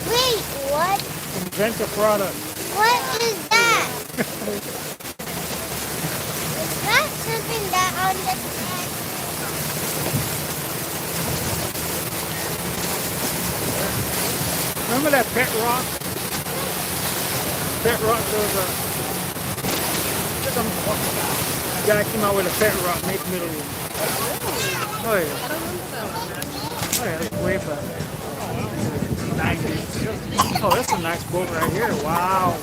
Wait, what? Invent a product. What is that? Is that something that on the side? Remember that Pet Rock? Pet Rock, there was some guy came out with a Pet Rock, make middle one. Oh yeah. Oh yeah, that's way back. 90s. Oh, that's a nice boat right here. Wow.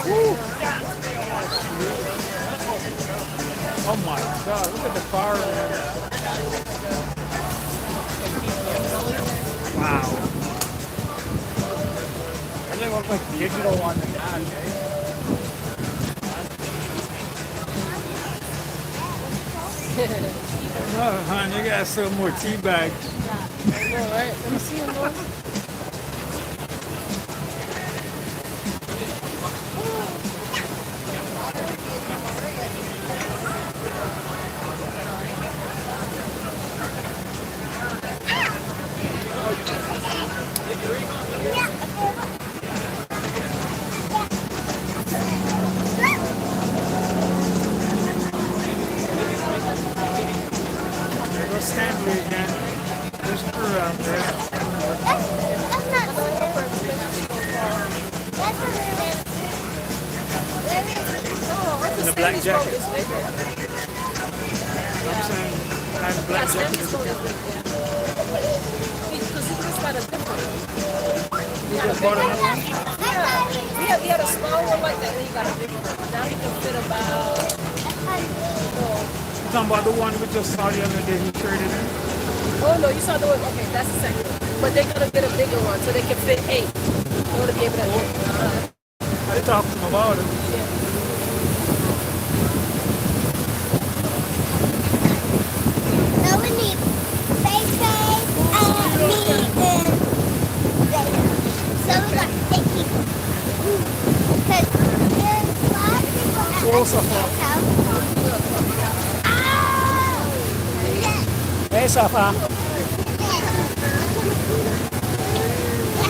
Woo. Oh my God, look at the fire. Wow. They look like digital on the ad, eh? Oh, hon, you gotta sell more tea bags. I know, right? Let me see them, boys. There goes Stanley again. There's a crew out there. That's not good. That's not good. Where is it? In the black jacket. I'm saying, kind of black jacket. Because he just got a different one. You just bought another one? He had a small one like that, then he got a big one. Now he can fit about... Talking about the one we just saw the other day he traded in. Oh no, you saw the one. Okay, that's the second one. But they're gonna get a bigger one so they can fit 8. In order to be able to. I talked to him about it. So we need face, me, and Vader. So we got 8 people. Because there's lots of people at Close up. house. Hey, Safa.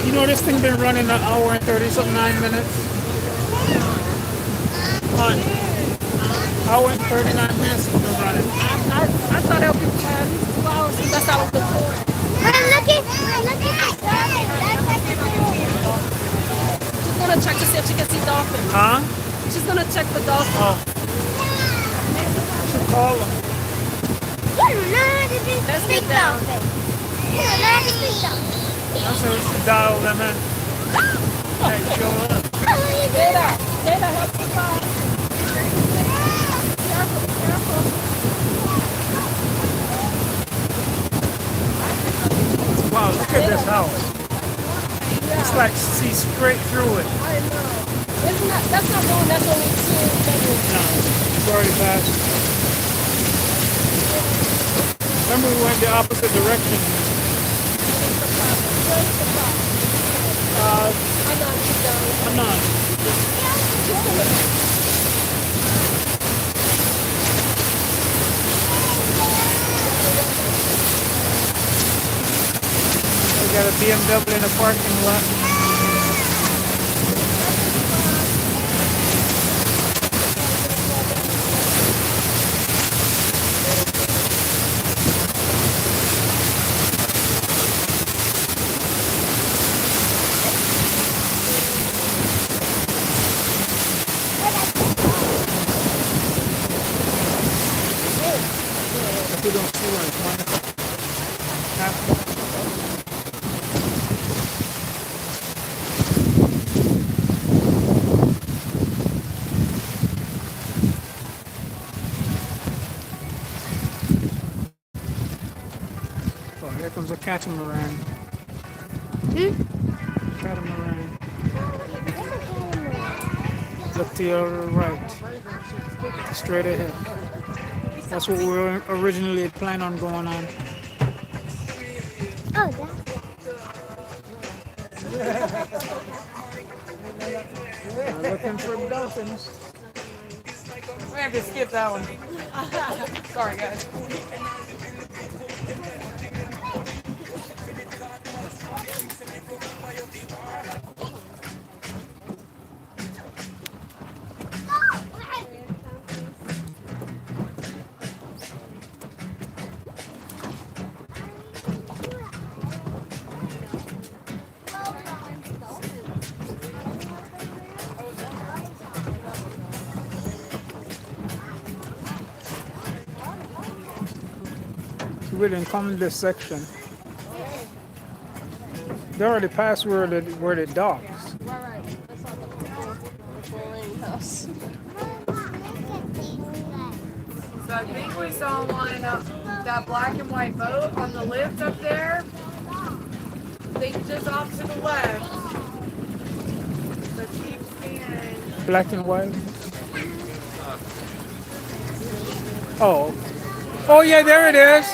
You know this thing been running an hour and 30-something minutes? Hon, hour and 39 minutes it's been running. I thought that would be 2 hours. That's how it was. I'm looking at the dolphin. That's like the She's gonna check to see if she can see dolphins. Huh? She's gonna check for dolphins. Oh. Should call him. Let's get down. I said we should dial them in. Hey, show up. Data, help me find. Wow, look at this house. just like see straight through it. I know. It's not, that's not the one that's only two bedrooms. No, it's already passed. Remember we went the opposite direction. Where's the top? I know, keep down. I'm not. We got a BMW in the parking lot. If we don't see where it's going. Oh, here comes a catamaran. Catamaran. Look to your right. Straight ahead. That's what we were originally planned on going on. Oh, We're looking for dolphins. We have to skip that one. Sorry, guys. We didn't come in this section. They already passed where the docks. Right. That's not the Lane house. So I think we saw one up that black and white boat on the lift up there. I think just off to the left. So keep scanning. Black and white. Oh. Oh yeah, there it is.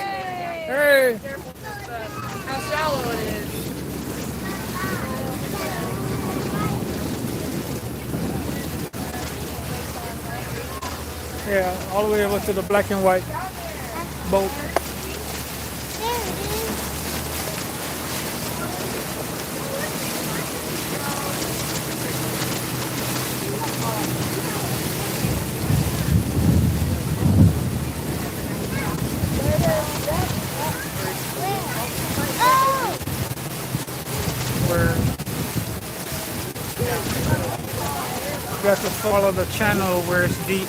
Hey. Careful with how shallow it is. Yeah, all the way over to the black and white boat. Where you got to follow the channel where it's deep.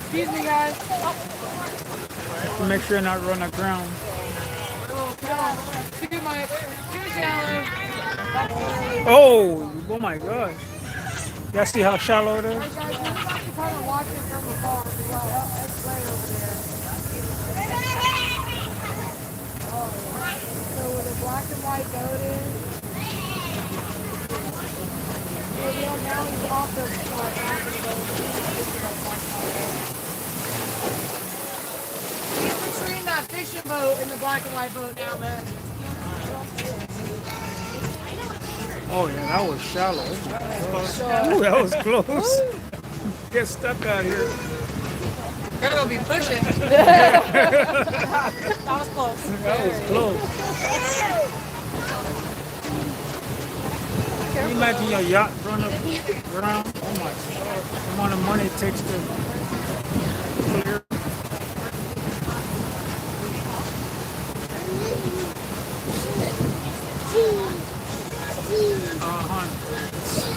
Excuse me, guys. To make sure you're not run aground. Oh, God. Too shallow. Oh my gosh. Y'all see how shallow it is? Hey, guys, we're about to kind of watch it from afar. It's way over there. So where the black and white boat is. So yeah, now he's off the back of the boat. He's between that fishing boat and the black and white boat down there. Oh yeah, that was shallow. Ooh, that was close. Get stuck out here. Gotta go be pushing. That was close. That was close. Can you imagine your yacht run around? Oh my god. The amount of money it takes to clear.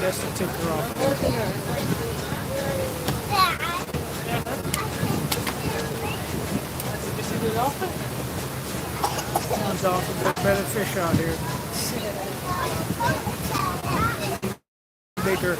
That's to take her off. One's off. There's better fish out here. Bigger.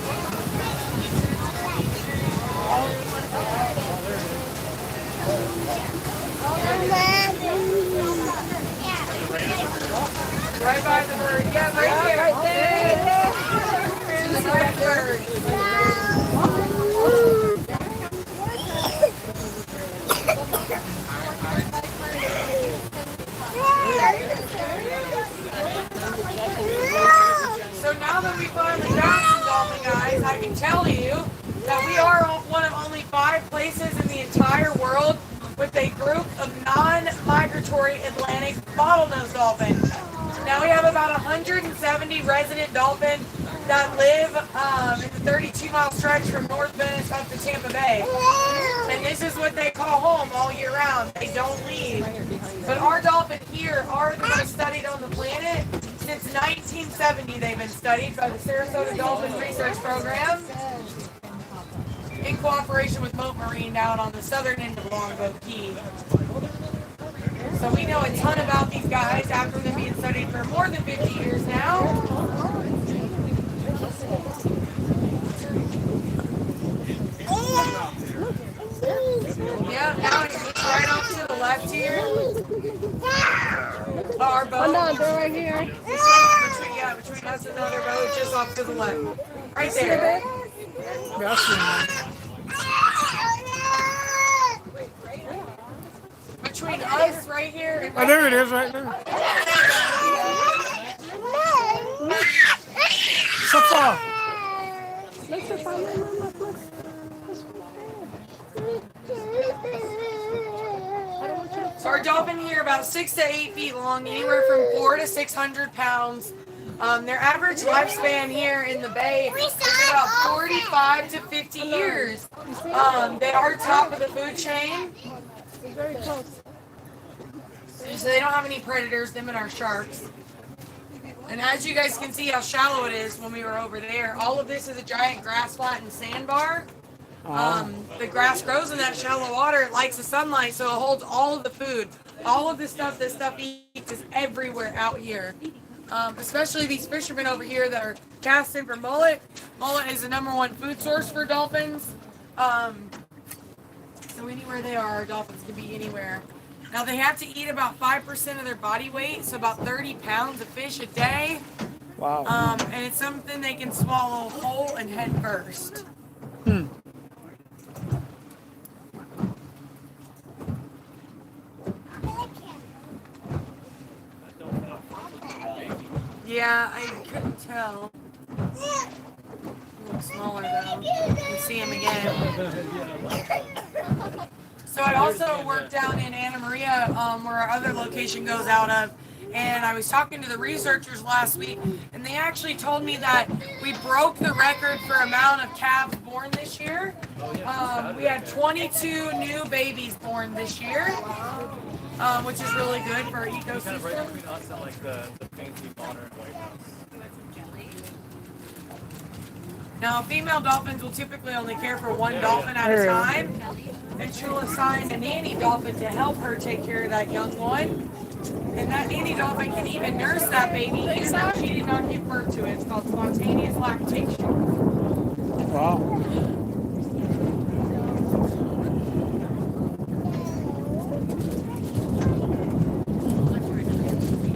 So now that we finally got some dolphin guys, I can tell you that we are one of only 5 places in the entire world with a group of non-migratory Atlantic bottlenose dolphins. Now we have about 170 resident dolphins that live in the 32-mile stretch from North Venice up to Tampa Bay. And this is what they call home all year round. They don't leave. But our dolphins here are the most studied on the planet. Since 1970, they've been studied by the Sarasota Dolphin Research Program in cooperation with Mote Marine down on the southern end of Longboat Key. So we know a ton about these guys after them being studied for more than 50 years now. Yeah, now it's right off to the left here. Our boat. They're right here. Between us and the other boat, just off to the left. Right there. Yeah, I see him. Between us right here and Oh, there it is, right there. So far. So our dolphin here about 6 to 8 feet long, anywhere from 400 to 600 pounds. Their average lifespan here in the bay is about 45 to 50 years. They are top of the food chain. So they don't have any predators, them and our sharks. And as you guys can see how shallow it is when we were over there, all of this is a giant grass flat and sandbar. The grass grows in that shallow water. It likes the sunlight, so it holds all of the food. All of the stuff this stuff eats is everywhere out here. Especially these fishermen over here that are casting for mullet. Mullet is the #1 food source for dolphins. So anywhere they are, our dolphins can be anywhere. Now they have to eat about 5% of their body weight, so about 30 pounds of fish a day. Wow. And it's something they can swallow whole and head first. Yeah, I couldn't tell. A little smaller though. You can see him again. So I also work down in Anna Maria, where our other location goes out of. And I was talking to the researchers last week, and they actually told me that we broke the record for amount of calves born this year. We had 22 new babies born this year, which is really good for our ecosystem. Right between us and like the painting water and White House. Now, female dolphins will typically only care for one dolphin at a time, and she'll assign a nanny dolphin to help her take care of that young one. And that nanny dolphin can even nurse that baby even though she did not give birth to it. It's called spontaneous lactation. Wow.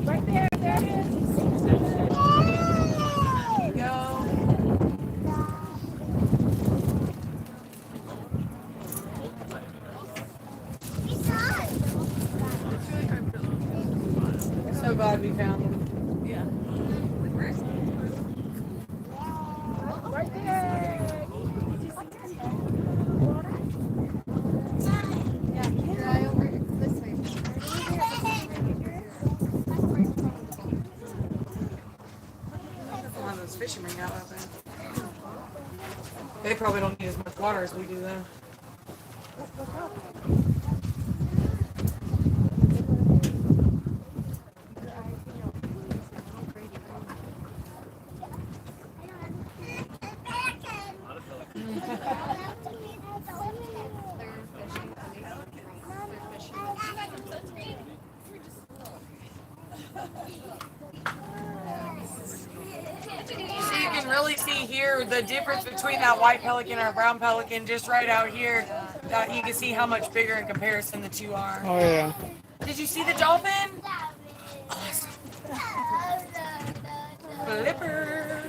Right there, there it is. There you go. So glad we found him. Yeah. Right there. We'll have those fishermen out open. They probably don't need as much water as we do though. So you can really see here the difference between that white pelican and our brown pelican just right out here. You can see how much bigger in comparison the two are. Oh, yeah. Did you see the dolphin? Flipper.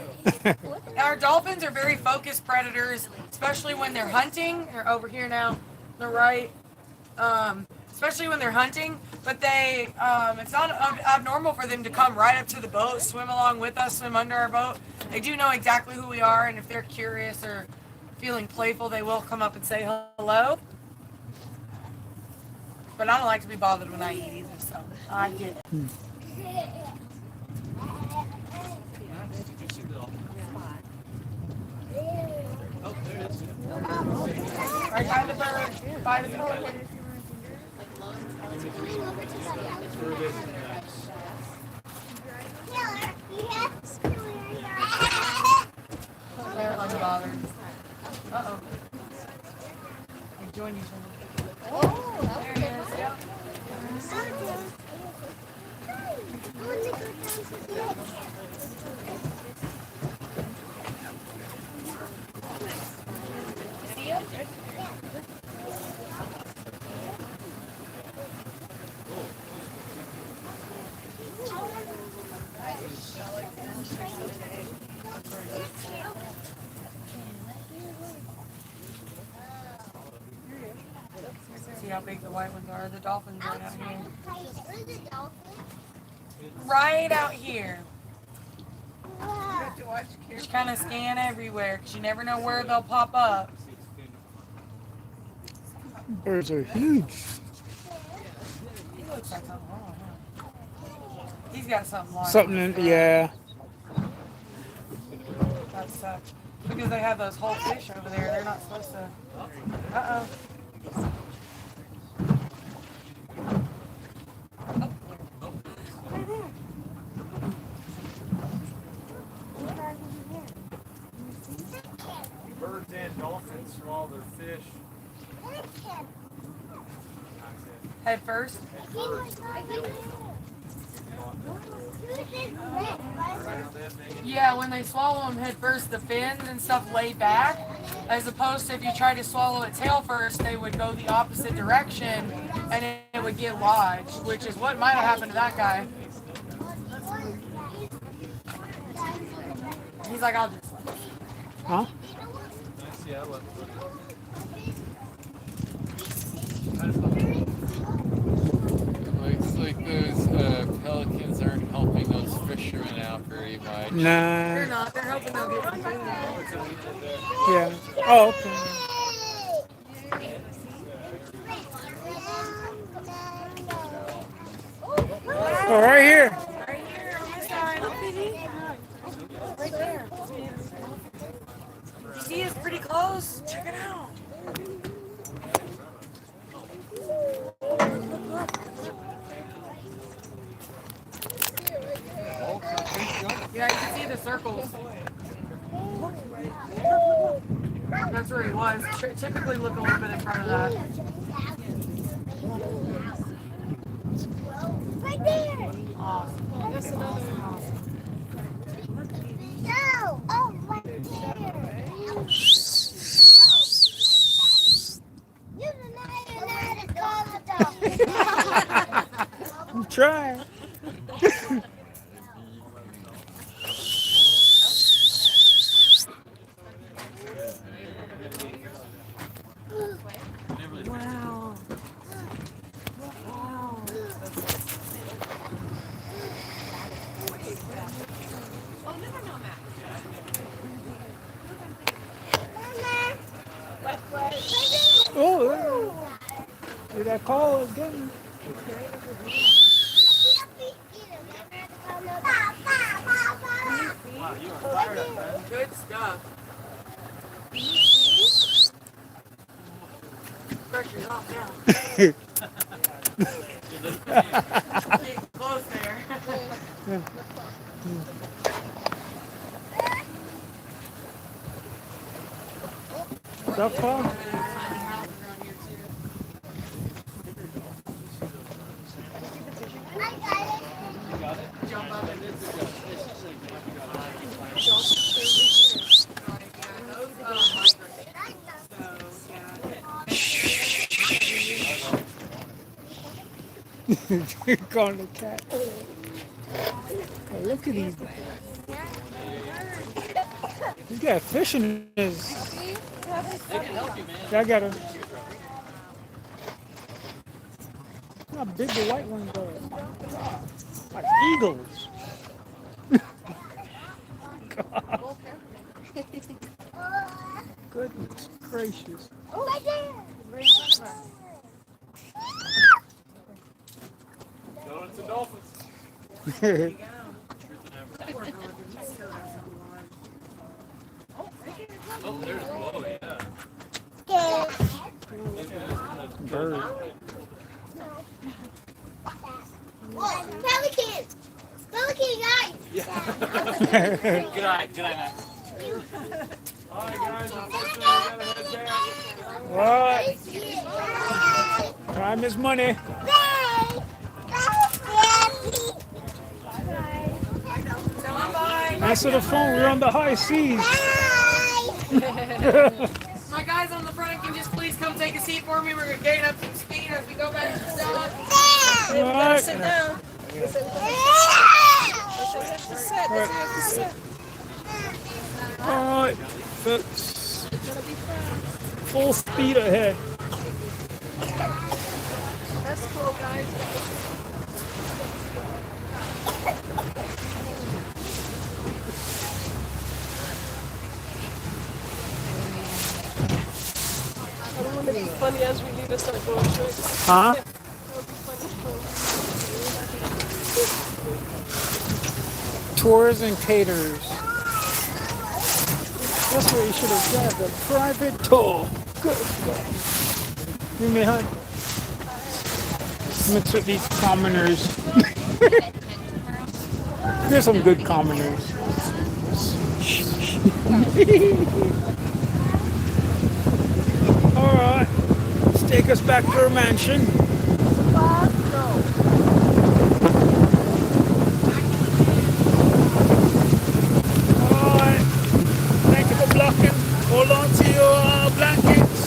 Our dolphins are very focused predators, especially when they're hunting. They're over here now, on the right. Especially when they're hunting, But they, it's not abnormal for them to come right up to the boat, swim along with us, swim under our boat. They do know exactly who we are, and if they're curious or feeling playful, they will come up and say hello. But I don't like to be bothered when I eat either, so I get it. Right by the bird, by the bird. They're unbothered. Uh-oh. They joined each other. There he is. Yep. See how big the white ones are. The dolphins right out here. Right out here. Just kind of scan everywhere because you never know where they'll pop up. Birds are huge. He looks like something wrong, huh? He's got something wrong. Something in, yeah. That sucks. Because they have those whole fish over there. They're not supposed to. Uh-oh. Birds and dolphins from all their fish. Head first. Yeah, when they swallow them head first, the fins and stuff lay back. As opposed to if you try to swallow it tail first, they would go the opposite direction and it would get lodged, which is what might have happened to that guy. He's like, I'll just let it. Huh? Looks like those pelicans aren't helping those fishermen out very much. They're Nah. not. They're hoping they'll get some food. Yeah. Oh, okay. Oh, right here. Right here on this side. Right there. You see it's pretty close. Check it out. Yeah, you can see the circles. That's where he was. Typically look a little bit in front of that. Right there. Awesome. That's another one. No. Oh, right there. You know how to call the dog. I'm trying. Wow. Wow. Oh, did I call again? Good stuff. Pressure's off now. Getting close there. So far? Jump up and You're calling the cat. Hey, look at these. He's got fish in his. Yeah, I got him. How big the white ones are. Like eagles. God. Goodness gracious. Donuts and dolphins. Oh, there's Whoa, yeah. Bird. Pelican! Pelican guys! Good eye, Matt. Alright, guys, unfortunately, I gotta head back. What? Time is money. Answer the phone. We're on the high seas. My guys on the front can just please come take a seat for me. We're going to gain up some speed as we go back to the dock. We gotta Alright. sit down. Alright. Folks. Full speed ahead. That's cool, guys. I don't want to be funny as we need to start going straight. Huh? That would be funny. Tours and caters. That's where you should have grabbed a private tour. Good God. You may hunt. Mix with these commoners. There's some good commoners. Alright. Let's take us back to our mansion. Alright. Thank you for blocking. Hold on to your blankets.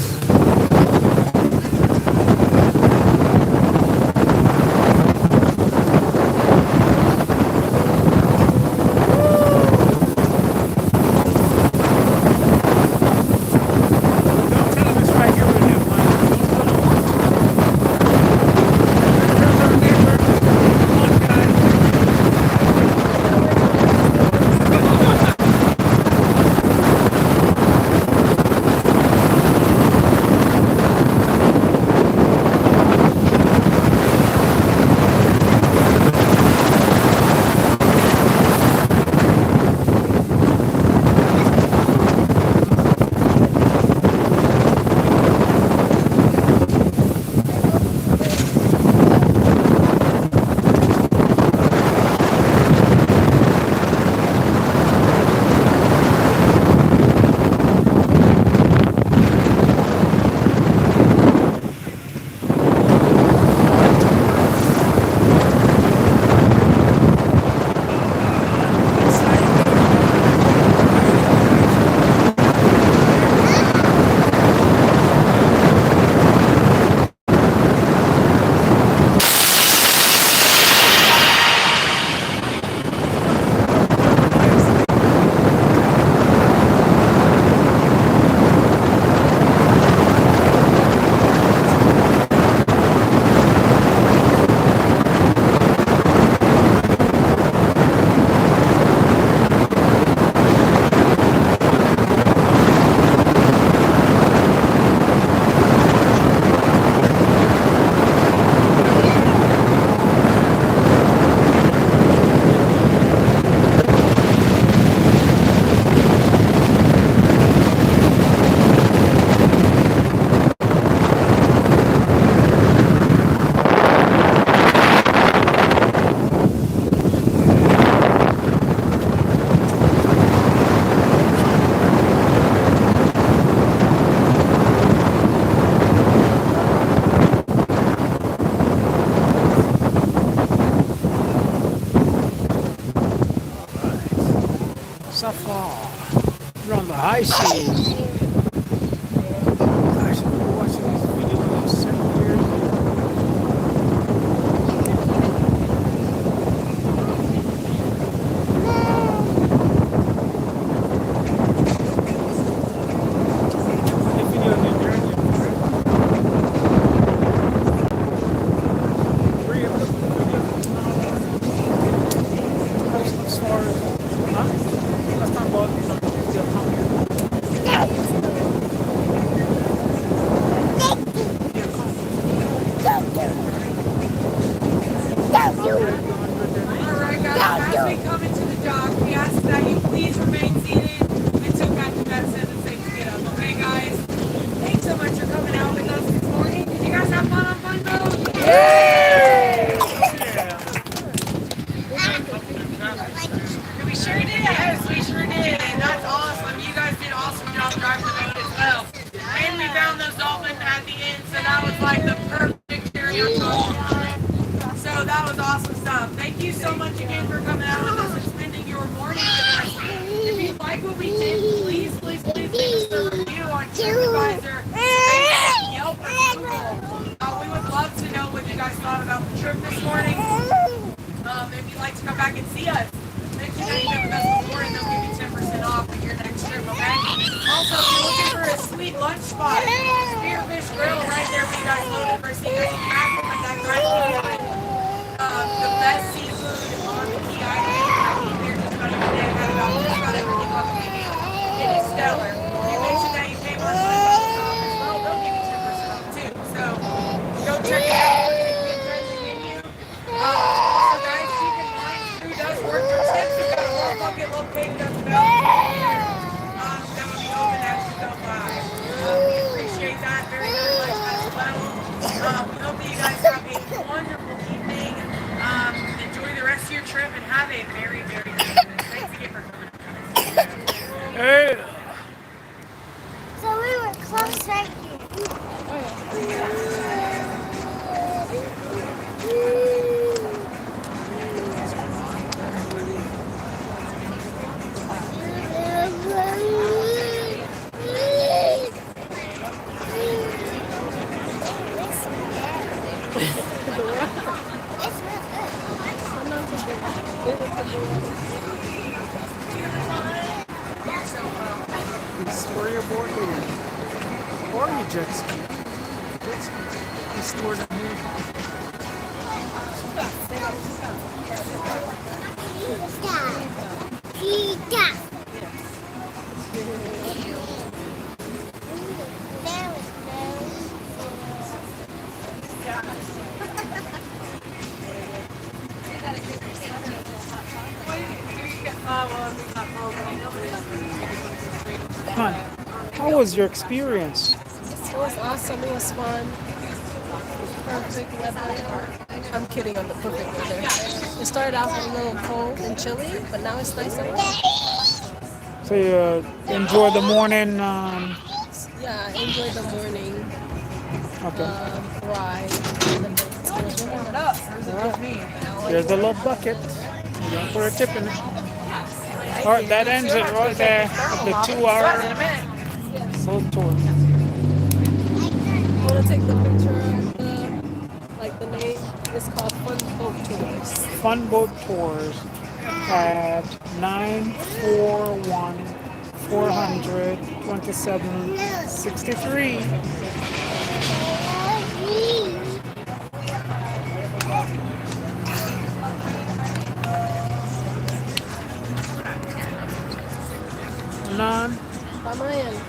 Don't tell him it's right here with him, man. Here's our neighbor. Come on, guys. Safar. We're on the high seas. Gosh, I've been watching these videos for 7 years. The video of the journey. as we come into the dock, we ask that you please remain seated until Captain Matt says it's safe to get up. Okay, guys? Thanks so much for coming out with us this morning. Did you guys have fun on Fun Boat? We sure did. Yes, we sure did. And that's awesome. You guys did an awesome job driving the boat as well. And we found those dolphins at the end, so that was like the perfect area for. So that was awesome stuff. Thank you so much again for coming out with us and spending your morning with us. If you like what we did, please leave us a review on TripAdvisor, Facebook, Yelp, or Google. We would love to know what you guys thought about the trip this morning. If you'd like to come back and see us, mention that you've been with us before and they'll give you 10% off on your next trip, okay? Also, if you're looking for a sweet lunch spot, Spearfish Grill right there for you guys loaded for seeing us with that great the best seafood on the Key Island. I think they're just about every day. I've had about just about everything on the menu. It is stellar. You mentioned that you pay $1 as well, they'll give you 10% off too. So go check it out. Look at the kid-friendly menu. Also, guys, keep in mind, Drew does work for tips. We've got a World Bucket located up the balcony here. That will be open as we go by. We appreciate that very, very much as well. We hope that you guys have a wonderful evening. Enjoy the rest of your trip and have a very, very good evening. Thanks again for coming. Hey. So we were close right Store your board here. Or your jet ski. Jet ski. You store them here. Pizza. Fun. How was your experience? It was awesome. It was fun. Perfect weather. I'm kidding on the perfect weather. It started out a little cold and chilly, but now it's nice and warm. So you enjoy the morning Yeah, I enjoyed the morning okay. ride. There's the little bucket. You don't put a tip in it. Alright, that ends it right there. The 2-hour boat tour. I want to take the picture of the name. It's called Fun Boat Tours. Fun Boat Tours at 941-400-2763. None. By my end.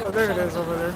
Oh, there it is over there.